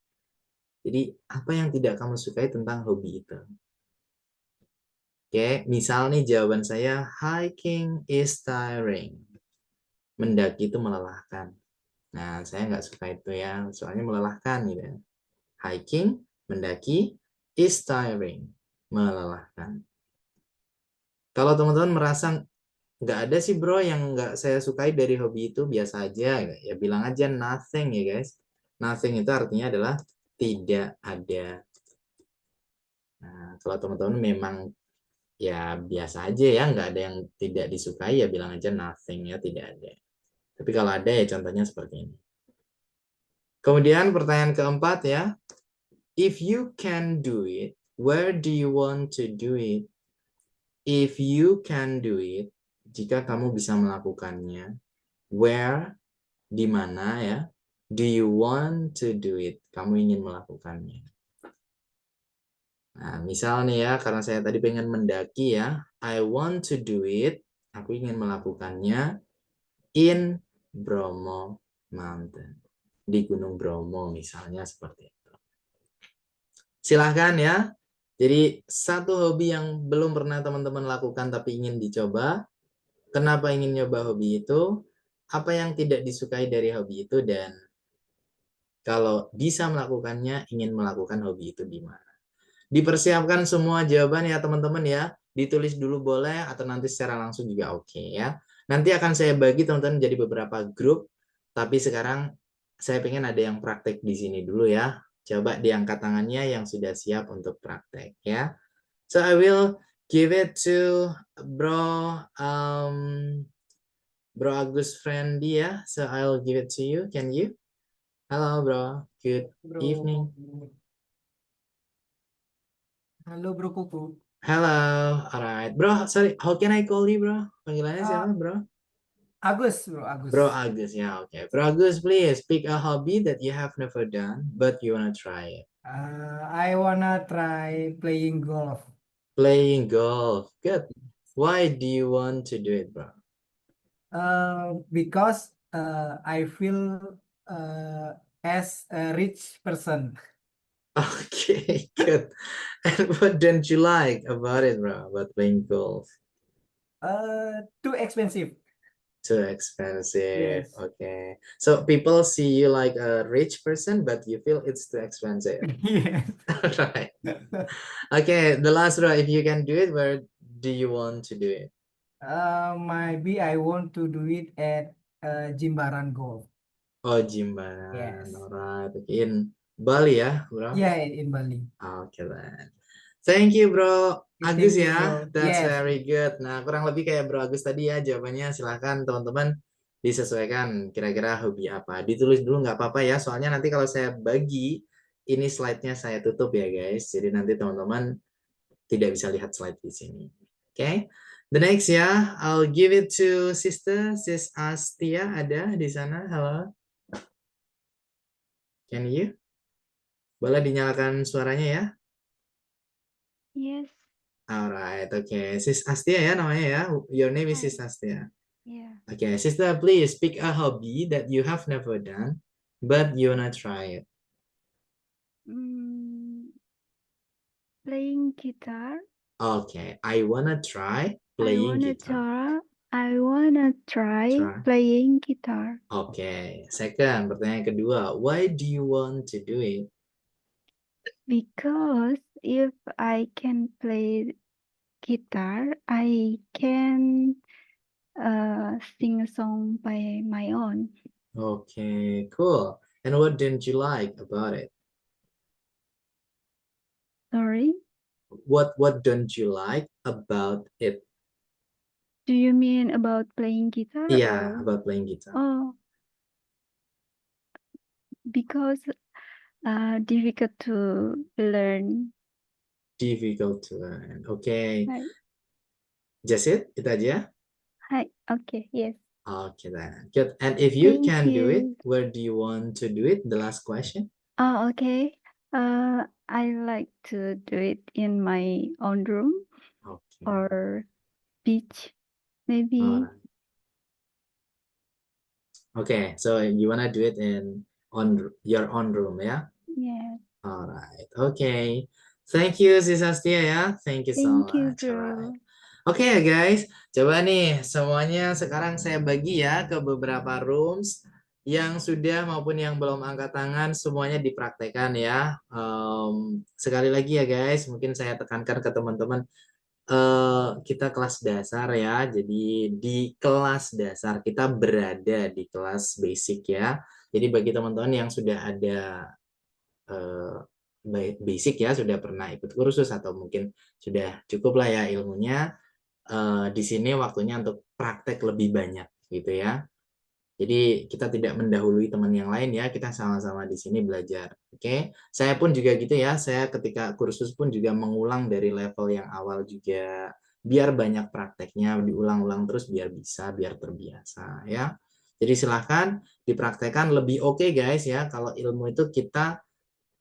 Jadi apa yang tidak kamu sukai tentang hobi itu? Oke, misal nih jawaban saya hiking is tiring. Mendaki itu melelahkan. Nah, saya nggak suka itu ya, soalnya melelahkan gitu ya. Hiking, mendaki, is tiring, melelahkan. Kalau teman-teman merasa nggak ada sih bro yang nggak saya sukai dari hobi itu, biasa aja, ya bilang aja nothing ya guys. Nothing itu artinya adalah tidak ada. Nah, kalau teman-teman memang ya biasa aja ya, nggak ada yang tidak disukai ya bilang aja nothing ya, tidak ada. Tapi kalau ada ya contohnya seperti ini. Kemudian pertanyaan keempat ya, if you can do it, where do you want to do it? If you can do it, jika kamu bisa melakukannya, where, di mana ya, do you want to do it? Kamu ingin melakukannya. Nah, misal nih ya, karena saya tadi pengen mendaki ya, I want to do it, aku ingin melakukannya in Bromo Mountain. Di Gunung Bromo misalnya seperti itu. Silahkan ya. Jadi satu hobi yang belum pernah teman-teman lakukan tapi ingin dicoba. Kenapa ingin nyoba hobi itu? Apa yang tidak disukai dari hobi itu? Dan kalau bisa melakukannya, ingin melakukan hobi itu di mana? Dipersiapkan semua jawaban ya teman-teman ya. Ditulis dulu boleh atau nanti secara langsung juga oke ya. Nanti akan saya bagi teman-teman jadi beberapa grup. Tapi sekarang saya pengen ada yang praktek di sini dulu ya. Coba diangkat tangannya yang sudah siap untuk praktek ya. So I will give it to Bro Agus Friendly ya. So I'll give it to you. Can you? Hello bro. Good evening. Halo Bro Kuku. Hello. Alright. Bro, sorry. How can I call you bro? Panggilannya siapa bro? Agus, Bro Agus. Bro Agus, ya oke. Bro Agus, please pick a hobby that you have never done but you wanna try it. I wanna try playing golf. Playing golf, good. Why do you want to do it, bro? Because I feel as a rich person. Okay, good. And what don't you like about it, bro? About playing golf? Too expensive. Too expensive. Yes. Okay. So people see you like a rich person, but you feel it's too expensive. Yes. Right. Okay, the last row, if you can do it, where do you want to do it? Maybe I want to do it at Jimbaran Golf. Oh, Jimbaran. Yes. Alright. In Bali ya, bro? Yeah, in Bali. Okay, then. Thank you, bro. Agus Thank you, ya. bro. That's Yes. very good. Nah, kurang lebih kayak Bro Agus tadi ya jawabannya. Silahkan teman-teman disesuaikan kira-kira hobi apa. Ditulis dulu nggak apa-apa ya. Soalnya nanti kalau saya bagi, ini slide-nya saya tutup ya guys. Jadi nanti teman-teman tidak bisa lihat slide di sini. Okay. The next ya, I'll give it to Sister Sis Astia. Ada di sana? Halo. Can you? Boleh dinyalakan suaranya ya? Yes. Alright, okay. Sis Astia ya namanya ya. Your name is Hi. Sis Astia. Yeah. Okay, sister, please pick a hobby that you have never done, but you wanna try it. Playing guitar. Okay, I wanna try playing guitar. I wanna try Try. playing guitar Okay, second, pertanyaan kedua. Why do you want to do it? because if I can play guitar, I can sing a song by my own. Okay, cool. And what didn't you like about it? Sorry, What don't you like about it? do you mean about playing guitar? Yeah, or- about playing guitar. Oh, because difficult to learn. Difficult to learn. Okay, Hi. just it? Itu aja? Hi. Okay. Yes. Okay then. Good. And if you Thank can do it, you. where do you want to do it? The last question. Oh, okay. I like to do it in my own room Okay. or beach, maybe. Alright. Okay, so you wanna do it on your own room, ya? Yeah. Alright, okay. Thank you, Sis Astia ya. Thank you so Thank you, much. bro. Alright. Oke ya guys, coba nih semuanya sekarang saya bagi ya ke beberapa rooms yang sudah maupun yang belum angkat tangan semuanya dipraktekkan ya. Sekali lagi ya guys, mungkin saya tekankan ke teman-teman kita kelas dasar ya. Jadi di kelas dasar kita berada di kelas basic ya. Jadi bagi teman-teman yang sudah ada eh, basic ya, sudah pernah ikut kursus atau mungkin sudah cukup lah ya ilmunya. Di sini waktunya untuk praktek lebih banyak gitu ya. Jadi kita tidak mendahului teman yang lain ya, kita sama-sama di sini belajar. Oke, saya pun juga gitu ya. Saya ketika kursus pun juga mengulang dari level yang awal juga, biar banyak prakteknya, diulang-ulang terus biar bisa, biar terbiasa ya. Jadi silahkan dipraktekkan lebih oke guys ya. Kalau ilmu itu kita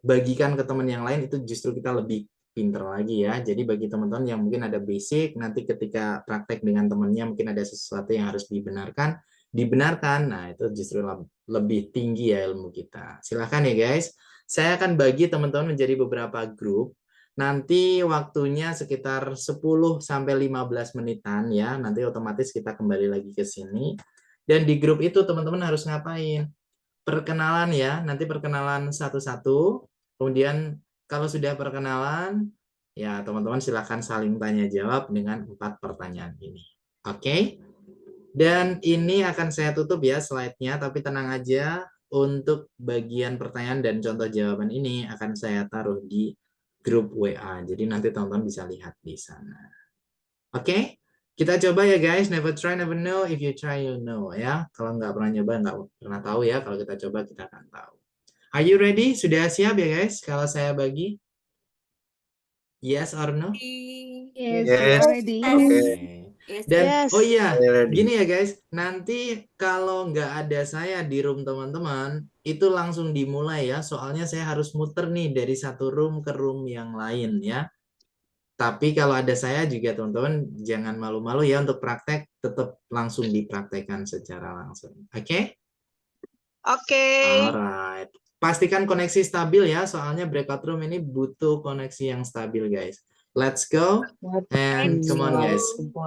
bagikan ke teman yang lain itu justru kita lebih pinter lagi ya. Jadi bagi teman-teman yang mungkin ada basic, nanti ketika praktek dengan temannya mungkin ada sesuatu yang harus dibenarkan. Nah, itu justru lebih tinggi ya ilmu kita. Silahkan ya guys. Saya akan bagi teman-teman menjadi beberapa grup. Nanti waktunya sekitar 10 sampai 15 menitan ya. Nanti otomatis kita kembali lagi ke sini. Dan di grup itu teman-teman harus ngapain? Perkenalan ya, nanti perkenalan satu-satu. Kemudian kalau sudah perkenalan, ya teman-teman silahkan saling tanya jawab dengan 4 pertanyaan ini. Oke? Dan ini akan saya tutup ya slide-nya, tapi tenang aja untuk bagian pertanyaan dan contoh jawaban ini akan saya taruh di grup WA. Jadi nanti teman-teman bisa lihat di sana. Oke? Kita coba ya guys, never try, never know. If you try, you know ya. Kalau nggak pernah nyoba, nggak pernah tahu ya. Kalau kita coba, kita akan tahu. Are you ready? Sudah siap ya guys? Kalau saya bagi, yes or no? Yes, we Yes. are ready. Oke. Dan Yes. oh iya, I ready. gini ya guys. Nanti kalau nggak ada saya di room teman-teman, itu langsung dimulai ya. Soalnya saya harus muter nih dari satu room ke room yang lain ya. Tapi kalau ada saya juga teman-teman jangan malu-malu ya untuk praktek, tetap langsung dipraktekkan secara langsung. Oke? Oke. Alright. Pastikan koneksi stabil ya, soalnya breakout room ini butuh koneksi yang stabil guys. Let's go. And come on guys.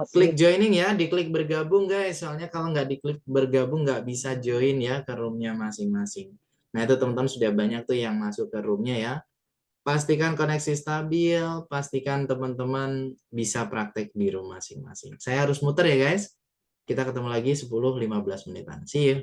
Klik joining ya, diklik bergabung guys. Soalnya kalau nggak diklik bergabung nggak bisa join ya ke roomnya masing-masing. Nah itu teman-teman sudah banyak tuh yang masuk ke roomnya ya. Pastikan koneksi stabil, pastikan teman-teman bisa praktek di room masing-masing. Saya harus muter ya guys. Kita ketemu lagi 10-15 menitan. See you.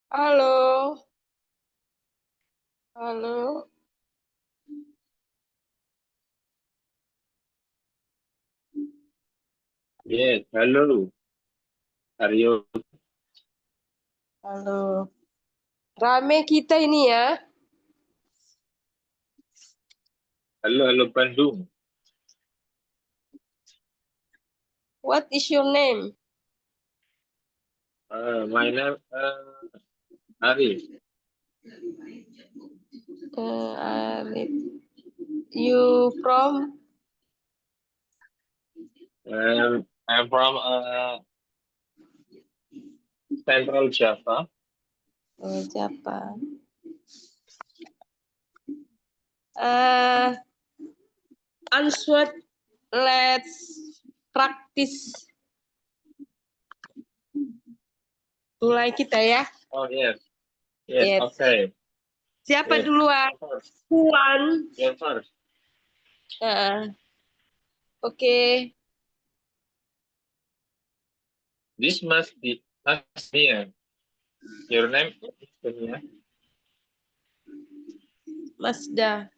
Halo. Halo. Yes, hello. Are you? Halo. Rame kita ini ya. Halo Bandung. What is your name? My name Ari. Arif. You from? I'm from Central Java. Java. Answer. Let's practice. Mulai kita ya. Oh yes. Yes. Yes. Okay. Siapa Yes. duluan? Puan. Yes, first. Oke. This must be Mia. Your name is Mia. Mazda.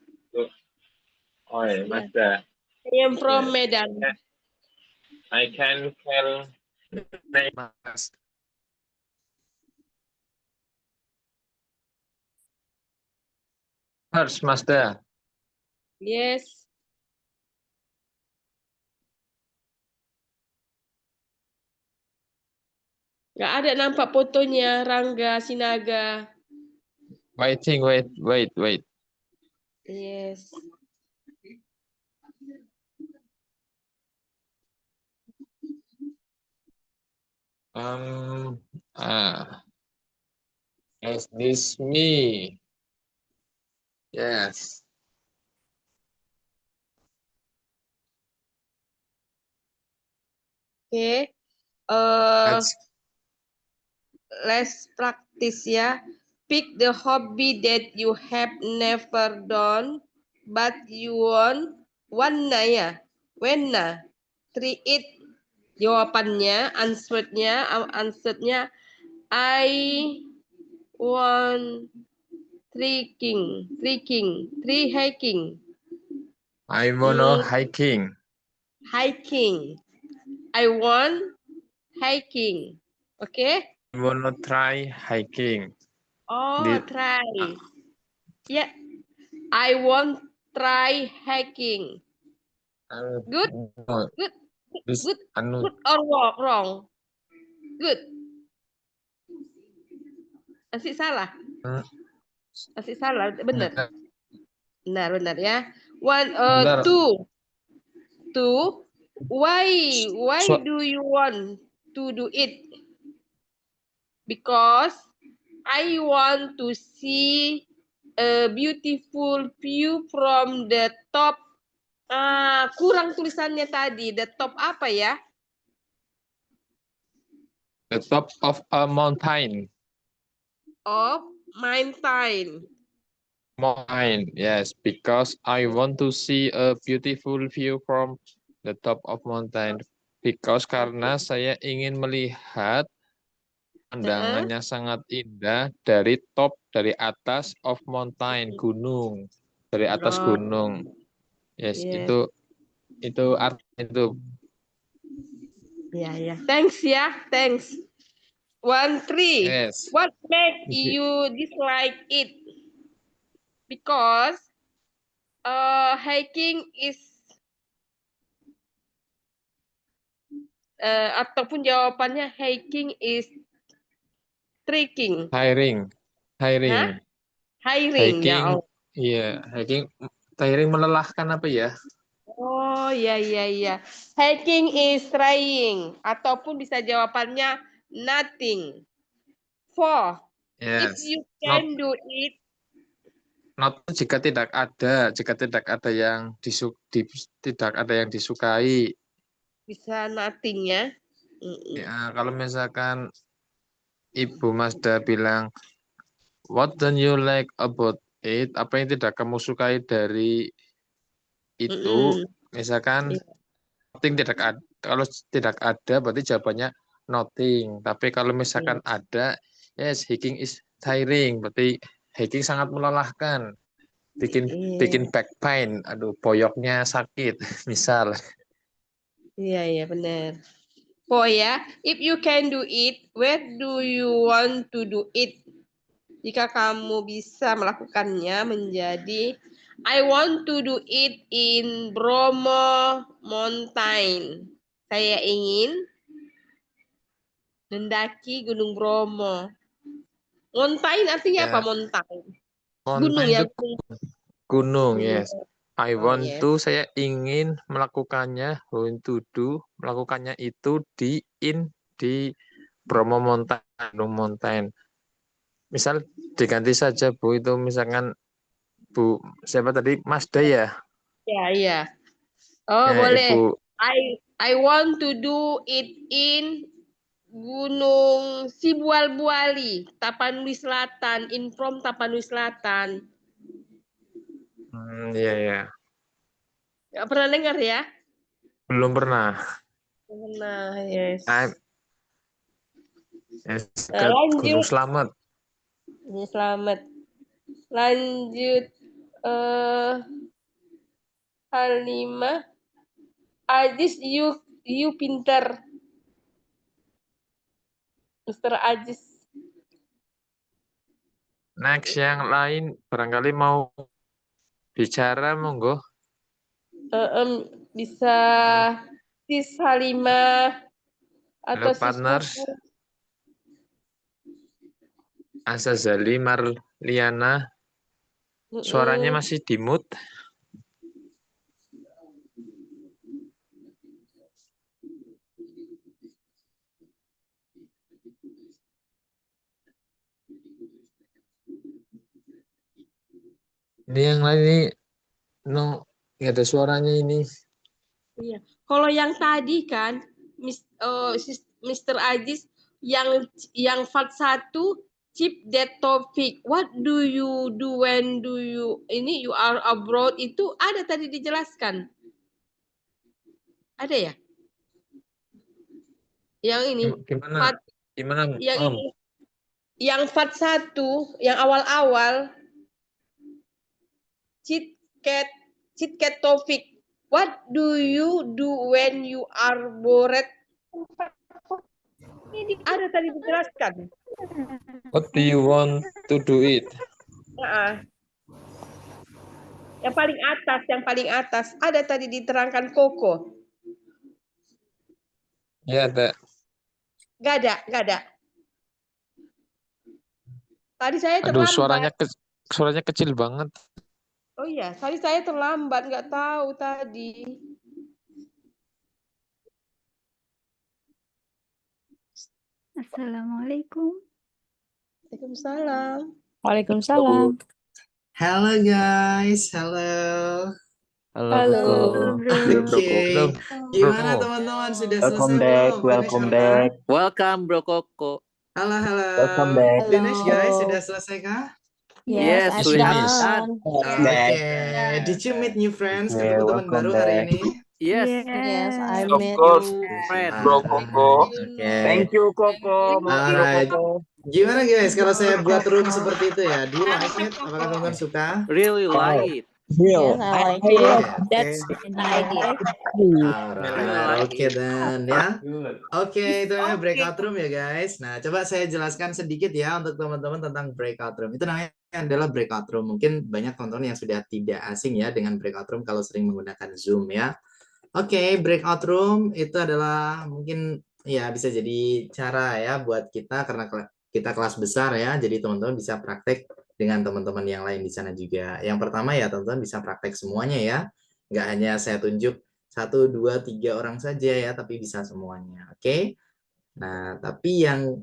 Oh yeah, Mazda. I am from Yes. Medan. I can tell name. First, Mazda. Yes. Nggak ada nampak fotonya Rangga Sinaga. Wait. Yes. Is this me? Yes. Oke. Let's practice ya. Pick the hobby that you have never done, but you wanna ya. Wanna. Try it. Jawabannya, answernya, I want hiking. I wanna hiking. Hiking. I want hiking. Okay? I wanna try hiking. Oh, try. Yeah. I want try hiking. Good? Good. Good or wrong? Good. Masih salah? Masih salah, benar. Benar ya. Benar. Two. Why do you want to do it? Because I want to see a beautiful view from the top. Kurang tulisannya tadi. The top apa ya? The top of a mountain. Of mountain. Yes, because I want to see a beautiful view from the top of mountain. Because karena saya ingin melihat pandangannya sangat indah dari atas of mountain, gunung, dari atas gunung. Yes, itu artinya itu. Ya. Thanks. 1, 3. Yes. What make you dislike it? Because hiking is ataupun jawabannya hiking is trekking. Hiring. Hah? Hiring. Hiking. Iya, hiking. Hiring melelahkan apa ya? Oh, iya. Hiking is trying ataupun bisa jawabannya nothing. 4. Yes. If you can do it. Not jika tidak ada yang tidak ada yang disukai. Bisa nothing ya. Ya, kalau misalkan Ibu Mazda bilang, what don't you like about it? Apa yang tidak kamu sukai dari itu? Misalkan nothing tidak ada. Kalau tidak ada berarti jawabannya nothing. Tapi kalau misalkan ada, Yes, hiking is tiring. Berarti hiking sangat melelahkan. Bikin back pain. Aduh, boyoknya sakit. Misal. Iya, benar. Po ya, if you can do it, where do you want to do it? Jika kamu bisa melakukannya menjadi I want to do it in Bromo Mountain. Saya ingin mendaki Gunung Bromo. Mountain artinya apa? Mountain. Gunung ya. Gunung, yes. I want yes. to, saya ingin melakukannya, want to do, melakukannya itu di Bromo Mountain, Gunung Mountain. Misal diganti saja Bu, itu misalkan Bu, siapa tadi? Mas Day ya? Iya. Oh, Ya, boleh. Ibu. I want to do it in Gunung Sibual-Buali, Tapanuli Selatan, from Tapanuli Selatan. Iya. Nggak pernah dengar ya? Belum pernah. Pernah, yes. Gunung Slamet. Gunung Slamet. Lanjut, Halimah. Ajis, you pinter. Mr. Ajis. Next, yang lain barangkali mau bicara, monggo. Bisa Sis Halimah atau Halo, partners. Azazali Marliana. Suaranya masih di mute. Ini yang lain ini nggak ada suaranya ini. Iya. Kalau yang tadi kan, Mr. Ajis, yang part 1, keep that topic. What do you do when you are abroad, itu ada tadi dijelaskan. Ada ya? Yang ini. Gimana? Yang ini. Yang part 1, yang awal-awal. Chit cat topic. What do you do when you are bored? Ini ada tadi dijelaskan. What do you want to do it? Yang paling atas ada tadi diterangkan Koko. Ya, ada. Gak ada. Tadi saya terlambat. Aduh, suaranya kecil banget. Oh iya, tadi saya terlambat, nggak tahu tadi. Assalamualaikum. Waalaikumsalam. Waalaikumsalam. Hello guys, hello. Halo. Oke. Gimana teman-teman, sudah selesai belum? Welcome back. Welcome Bro Koko. Halo. Welcome back. Finish guys, sudah selesai kah? Yes, we have done. done. Oke. Did you meet new friends? Ketemu teman baru hari ini? Yes, I Of met course, friend. Bro Koko. Oke. Thank you Koko. Alright. Gimana guys kalau saya buat room seperti itu ya? Do you like it? Apakah teman-teman suka? Really like it. Yes, I like it. That's an idea. Alright, oke dan ya. Oke, itu namanya breakout room ya guys. Nah, coba saya jelaskan sedikit ya untuk teman-teman tentang breakout room. Itu namanya adalah breakout room. Mungkin banyak teman-teman yang sudah tidak asing ya dengan breakout room kalau sering menggunakan Zoom ya. Oke, breakout room itu adalah mungkin ya bisa jadi cara ya buat kita karena kita kelas besar ya. Jadi teman-teman bisa praktek dengan teman-teman yang lain di sana juga. Yang pertama ya teman-teman bisa praktek semuanya ya. Nggak hanya saya tunjuk 1, 2, 3 orang saja ya, tapi bisa semuanya. Oke. Nah, tapi yang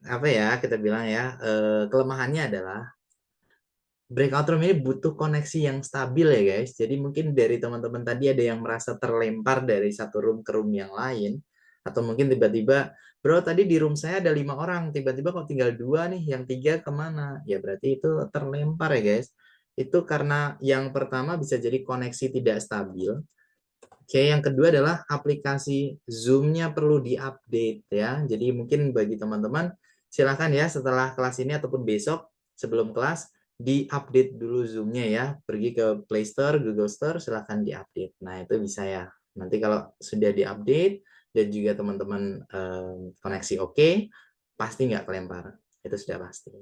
apa ya kita bilang ya, kelemahannya adalah breakout room ini butuh koneksi yang stabil ya guys. Jadi mungkin dari teman-teman tadi ada yang merasa terlempar dari satu room ke room yang lain. Atau mungkin tiba-tiba, bro tadi di room saya ada 5 orang, tiba-tiba kok tinggal 2 nih, yang 3 kemana? Ya berarti itu terlempar ya guys. Itu karena yang pertama bisa jadi koneksi tidak stabil. Oke, yang kedua adalah aplikasi Zoom-nya perlu diupdate ya. Jadi mungkin bagi teman-teman Silahkan ya setelah kelas ini ataupun besok sebelum kelas di-update dulu Zoom-nya ya. Pergi ke Play Store, Google Store, silahkan di-update. Nah, itu bisa ya. Nanti kalau sudah di-update dan juga teman-teman koneksi oke, pasti nggak kelempar. Itu sudah pasti.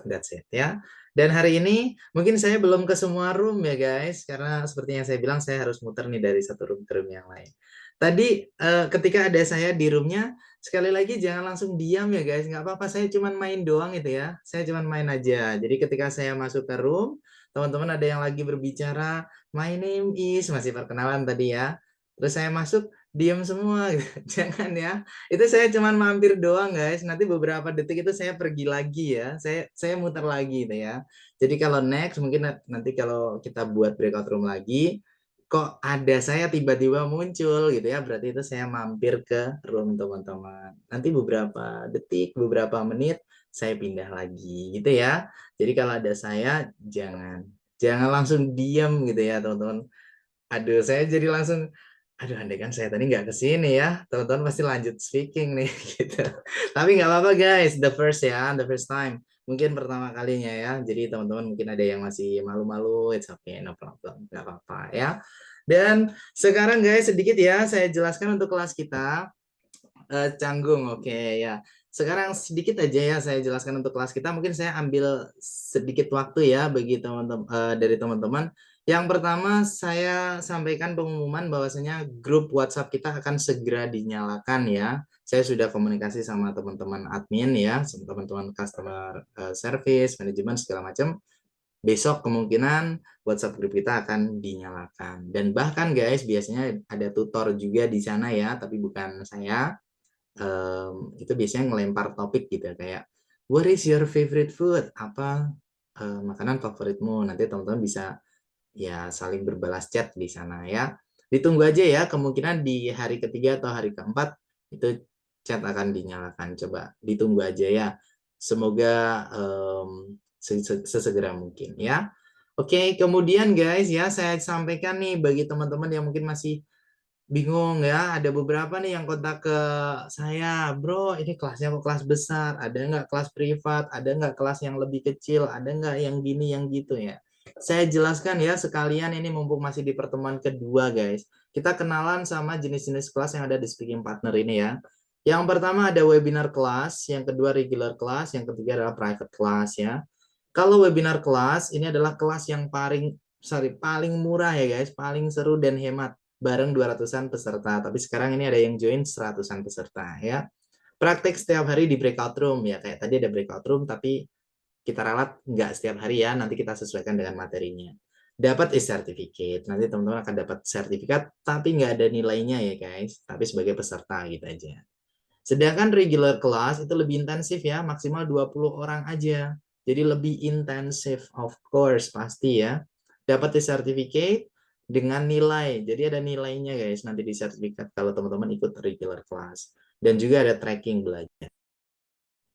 That's it ya. Dan hari ini mungkin saya belum ke semua room ya guys, karena seperti yang saya bilang saya harus muter nih dari satu room ke room yang lain. Tadi ketika ada saya di roomnya, sekali lagi jangan langsung diam ya guys, nggak apa-apa, saya cuman main doang itu ya, saya cuman main aja. Jadi ketika saya masuk ke room, teman-teman ada yang lagi berbicara, my name is, masih perkenalan tadi ya, terus saya masuk, diam semua gitu. Jangan ya, itu saya cuman mampir doang guys, nanti beberapa detik itu saya pergi lagi ya, saya muter lagi gitu ya. Jadi kalau next mungkin nanti kalau kita buat breakout room lagi, kok ada saya tiba-tiba muncul gitu ya, berarti itu saya mampir ke room teman-teman. Nanti beberapa detik, beberapa menit saya pindah lagi gitu ya. Jadi kalau ada saya jangan langsung diam gitu ya teman-teman. Aduh, saya jadi langsung, aduh andai kan saya tadi nggak kesini ya, teman-teman pasti lanjut speaking nih gitu. Tapi nggak apa-apa guys, the first time. Mungkin pertama kalinya ya, jadi teman-teman mungkin ada yang masih malu-malu, it's okay, no problem, nggak apa-apa ya. Dan sekarang guys sedikit ya saya jelaskan untuk kelas kita. Canggung, oke ya. Sekarang sedikit aja ya saya jelaskan untuk kelas kita. Mungkin saya ambil sedikit waktu ya bagi teman-teman dari teman-teman. Yang pertama saya sampaikan pengumuman bahwasanya grup WhatsApp kita akan segera dinyalakan ya. Saya sudah komunikasi sama teman-teman admin ya, teman-teman customer service, manajemen segala macam. Besok kemungkinan WhatsApp grup kita akan dinyalakan. Dan bahkan guys biasanya ada tutor juga di sana ya, tapi bukan saya. Itu biasanya ngelempar topik gitu kayak what is your favorite food, apa makanan favoritmu, nanti teman-teman bisa ya saling berbalas chat di sana ya. Ditunggu aja ya, kemungkinan di hari ketiga atau hari keempat itu chat akan dinyalakan, coba ditunggu aja ya, semoga sesegera mungkin ya. Oke, kemudian guys ya saya sampaikan nih bagi teman-teman yang mungkin masih bingung ya, ada beberapa nih yang kontak ke saya, bro ini kelasnya kok kelas besar, ada nggak kelas privat, ada nggak kelas yang lebih kecil, ada nggak yang gini yang gitu ya. Saya jelaskan ya sekalian, ini mumpung masih di pertemuan kedua guys, kita kenalan sama jenis-jenis kelas yang ada di speaking partner ini ya. Yang pertama ada webinar kelas, yang kedua regular kelas, yang ketiga adalah private class ya. Kalau webinar kelas ini adalah kelas yang paling murah ya guys, paling seru dan hemat, bareng 200-an peserta, tapi sekarang ini ada yang join 100-an peserta ya. Praktek setiap hari di breakout room ya, kayak tadi ada breakout room tapi kita ralat nggak setiap hari ya, nanti kita sesuaikan dengan materinya. Dapat e-certificate, nanti teman-teman akan dapat sertifikat tapi nggak ada nilainya ya guys, tapi sebagai peserta gitu aja. Sedangkan regular class itu lebih intensif ya, maksimal 20 orang aja. Jadi lebih intensif, of course pasti ya. Dapat e-certificate dengan nilai, jadi ada nilainya guys nanti di sertifikat kalau teman-teman ikut regular class, dan juga ada tracking belajar.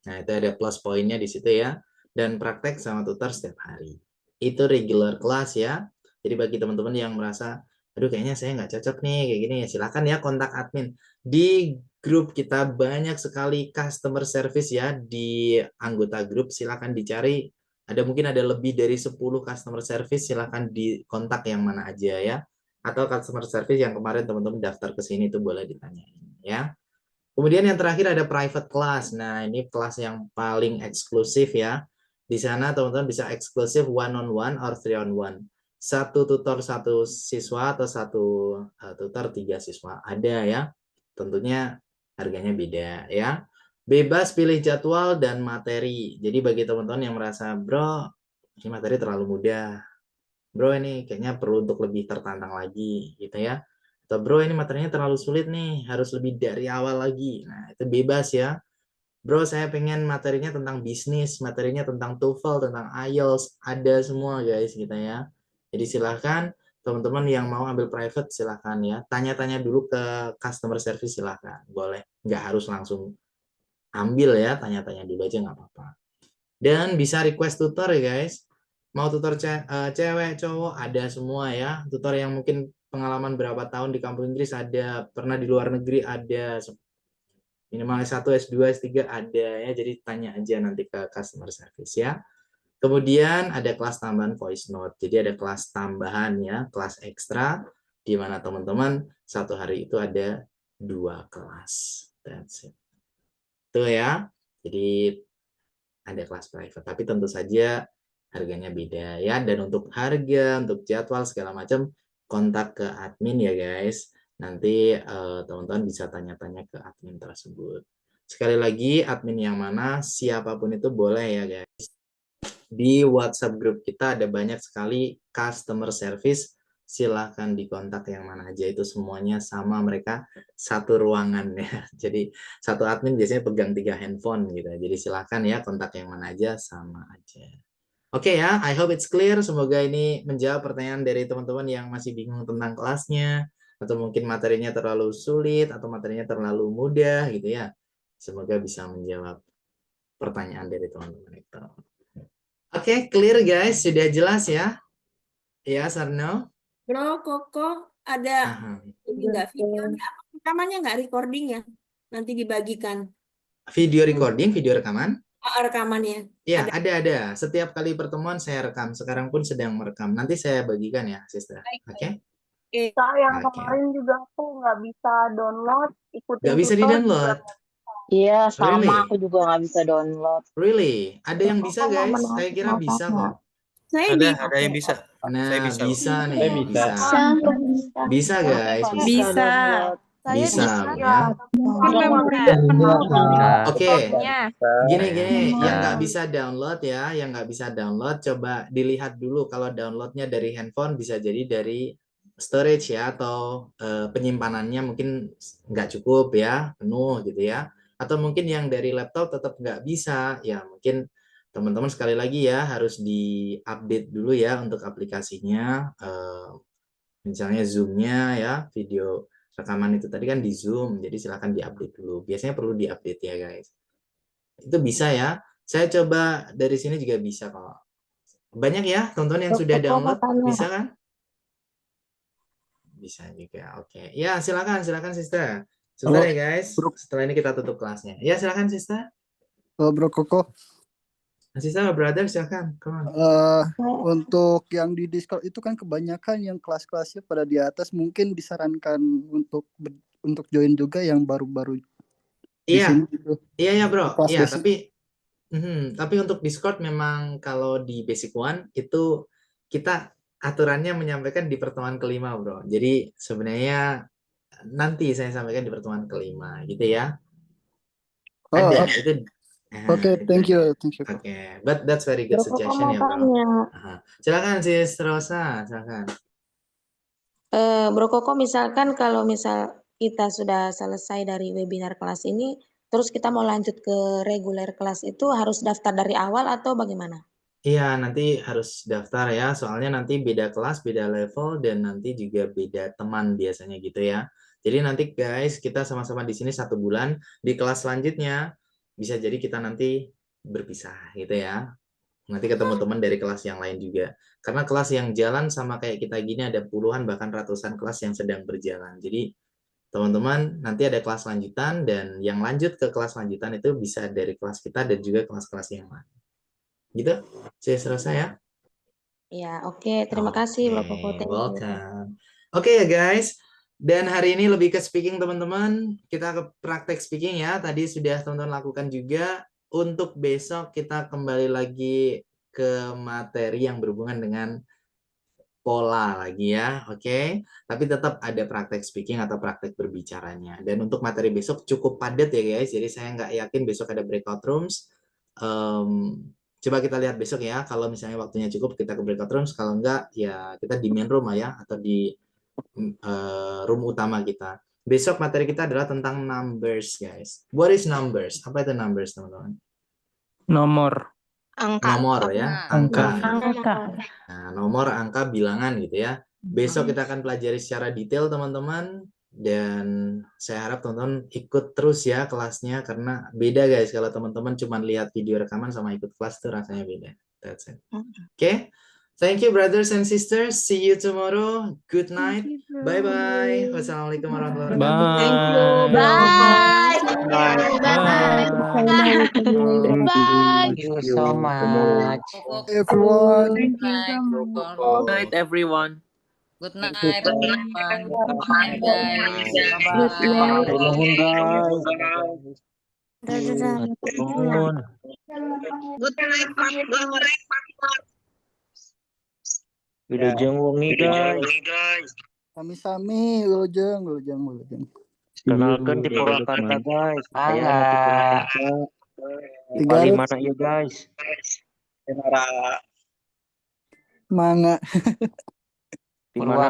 Nah itu ada plus poinnya di situ ya, dan praktek sama tutor setiap hari. Itu regular class ya. Jadi bagi teman-teman yang merasa aduh kayaknya saya nggak cocok nih kayak gini ya, silakan ya kontak admin. Di grup kita banyak sekali customer service ya, di anggota grup silakan dicari. Mungkin ada lebih dari 10 customer service, silahkan dikontak yang mana aja ya. Atau customer service yang kemarin teman-teman daftar ke sini itu boleh ditanyain ya. Kemudian yang terakhir ada private class. Nah, ini kelas yang paling eksklusif ya. Di sana teman-teman bisa eksklusif one on one or three on one. Satu tutor satu siswa atau satu tutor 3 siswa. Ada ya. Tentunya harganya beda ya. Bebas pilih jadwal dan materi. Jadi bagi teman-teman yang merasa, bro, ini materi terlalu mudah. Bro, ini kayaknya perlu untuk lebih tertantang lagi, gitu ya. Atau bro, ini materinya terlalu sulit nih, harus lebih dari awal lagi. Nah, itu bebas ya. Bro, saya pengen materinya tentang bisnis, materinya tentang TOEFL, tentang IELTS, ada semua guys, gitu ya. Jadi silahkan teman-teman yang mau ambil private silahkan ya. Tanya-tanya dulu ke customer service silahkan, boleh. Nggak harus langsung ambil ya, tanya-tanya dulu aja nggak apa-apa. Dan bisa request tutor ya guys, mau tutor cewek, cowok, ada semua ya. Tutor yang mungkin pengalaman berapa tahun di kampung Inggris ada, pernah di luar negeri ada. Minimal S1, S2, S3 ada ya. Jadi tanya aja nanti ke customer service ya. Kemudian ada kelas tambahan voice note. Jadi ada kelas tambahan ya, kelas ekstra di mana teman-teman satu hari itu ada 2 kelas. That's it. Itu ya. Jadi ada kelas private, tapi tentu saja harganya beda ya. Dan untuk harga, untuk jadwal segala macam kontak ke admin ya guys. Nanti teman-teman bisa tanya-tanya ke admin tersebut. Sekali lagi admin yang mana, siapapun itu boleh ya guys. Di WhatsApp grup kita ada banyak sekali customer service. Silahkan dikontak yang mana aja, itu semuanya sama, mereka satu ruangan ya. Jadi satu admin biasanya pegang 3 handphone gitu. Jadi silahkan ya kontak yang mana aja, sama aja. Oke ya, I hope it's clear. Semoga ini menjawab pertanyaan dari teman-teman yang masih bingung tentang kelasnya, atau mungkin materinya terlalu sulit, atau materinya terlalu mudah gitu ya. Semoga bisa menjawab pertanyaan dari teman-teman itu. Oke, clear guys, sudah jelas ya? Ya, Sarno? Bro, Koko, ada ini nggak videonya? Rekamannya nggak, recording ya? Nanti dibagikan. Video recording, video rekaman? Rekamannya. Ya, ada. Setiap kali pertemuan saya rekam. Sekarang pun sedang merekam. Nanti saya bagikan ya, Sister. Oke? Yang kemarin juga aku nggak bisa download, ikutin Nggak bisa tutor di-download? Iya, sama Really? aku juga nggak bisa download. Really? Ada yang bisa guys? Saya kira bisa kok. Ada yang bisa. Nah, Saya bisa nih. Saya Bisa. Bisa Guys. Bisa. Bisa ya. Oke. Gini. Yang nggak bisa download ya, yang nggak bisa download, coba dilihat dulu. Kalau downloadnya dari handphone bisa jadi dari storage ya, atau penyimpanannya mungkin nggak cukup ya, penuh gitu ya. Atau mungkin yang dari laptop tetap nggak bisa, ya mungkin teman-teman sekali lagi ya harus di-update dulu ya untuk aplikasinya. Misalnya Zoom-nya ya, video rekaman itu tadi kan di Zoom, jadi silahkan di-update dulu. Biasanya perlu di-update ya guys. Itu bisa ya. Saya coba dari sini juga bisa kok. Banyak ya teman-teman yang sudah download, bisa kan? Bisa juga, oke. Ya silakan Sister. Sebentar ya guys. Setelah ini kita tutup kelasnya. Ya silakan Sister. Bro Koko. Sister, brother silakan. Untuk yang di Discord itu kan kebanyakan yang kelas-kelasnya pada di atas, mungkin disarankan untuk join juga yang baru-baru di Iya. sini gitu. Iya bro. Kelas Iya, basic. tapi untuk Discord memang kalau di Basic One itu kita aturannya menyampaikan di pertemuan kelima bro. Jadi sebenarnya nanti saya sampaikan di pertemuan kelima gitu ya. Ada itu. Oke, thank you. Oke, but that's very good suggestion ya bro. Silakan Sis Rosa, silakan. Bro Koko, misalkan kalau kita sudah selesai dari webinar kelas ini, terus kita mau lanjut ke reguler kelas, itu harus daftar dari awal atau bagaimana? Iya, nanti harus daftar ya, soalnya nanti beda kelas, beda level, dan nanti juga beda teman biasanya gitu ya. Jadi nanti guys, kita sama-sama di sini 1 bulan, di kelas selanjutnya bisa jadi kita nanti berpisah gitu ya. Nanti ketemu teman dari kelas yang lain juga. Karena kelas yang jalan sama kayak kita gini ada puluhan bahkan ratusan kelas yang sedang berjalan. Jadi teman-teman nanti ada kelas lanjutan, dan yang lanjut ke kelas lanjutan itu bisa dari kelas kita dan juga kelas-kelas yang lain. Gitu, saya selesai ya. Ya, oke. Terima kasih Bro Koko. Welcome. Oke ya guys. Dan hari ini lebih ke speaking teman-teman. Kita ke praktek speaking ya. Tadi sudah teman-teman lakukan juga. Untuk besok kita kembali lagi ke materi yang berhubungan dengan pola lagi ya. Oke. Tapi tetap ada praktek speaking atau praktek berbicaranya. Dan untuk materi besok cukup padat ya guys. Jadi saya nggak yakin besok ada breakout rooms. Coba kita lihat besok ya. Kalau misalnya waktunya cukup kita ke breakout rooms. Kalau enggak ya kita di main room ya. Atau di room utama kita. Besok materi kita adalah tentang numbers guys. What is numbers? Apa itu numbers teman-teman? Nomor. Nomor ya. Angka. Nah, nomor, angka, bilangan gitu ya. Besok kita akan pelajari secara detail teman-teman. Dan saya harap teman-teman ikut terus ya kelasnya. Karena beda guys. Kalau teman-teman cuma lihat video rekaman sama ikut kelas itu rasanya beda. That's it. Oke. Thank you brothers and sisters. See you tomorrow. Good night. Bye-bye. Wassalamualaikum warahmatullahi wabarakatuh. Bye. Bye. Bye. Goodbye. Thank you so much. Everyone. Thank you so much. Good night, everyone. Good night, everyone. Good night, guys. Good Bye-bye. night. Nuhun guys. Dadah. Nuhun. Good night, Pak. Wilujeng wengi guys. Sami-sami, wilujeng. Kenalkan di Purwakarta guys. Saya anak di Purwakarta. Di Tiga Palimana ya guys. Manga. Di mana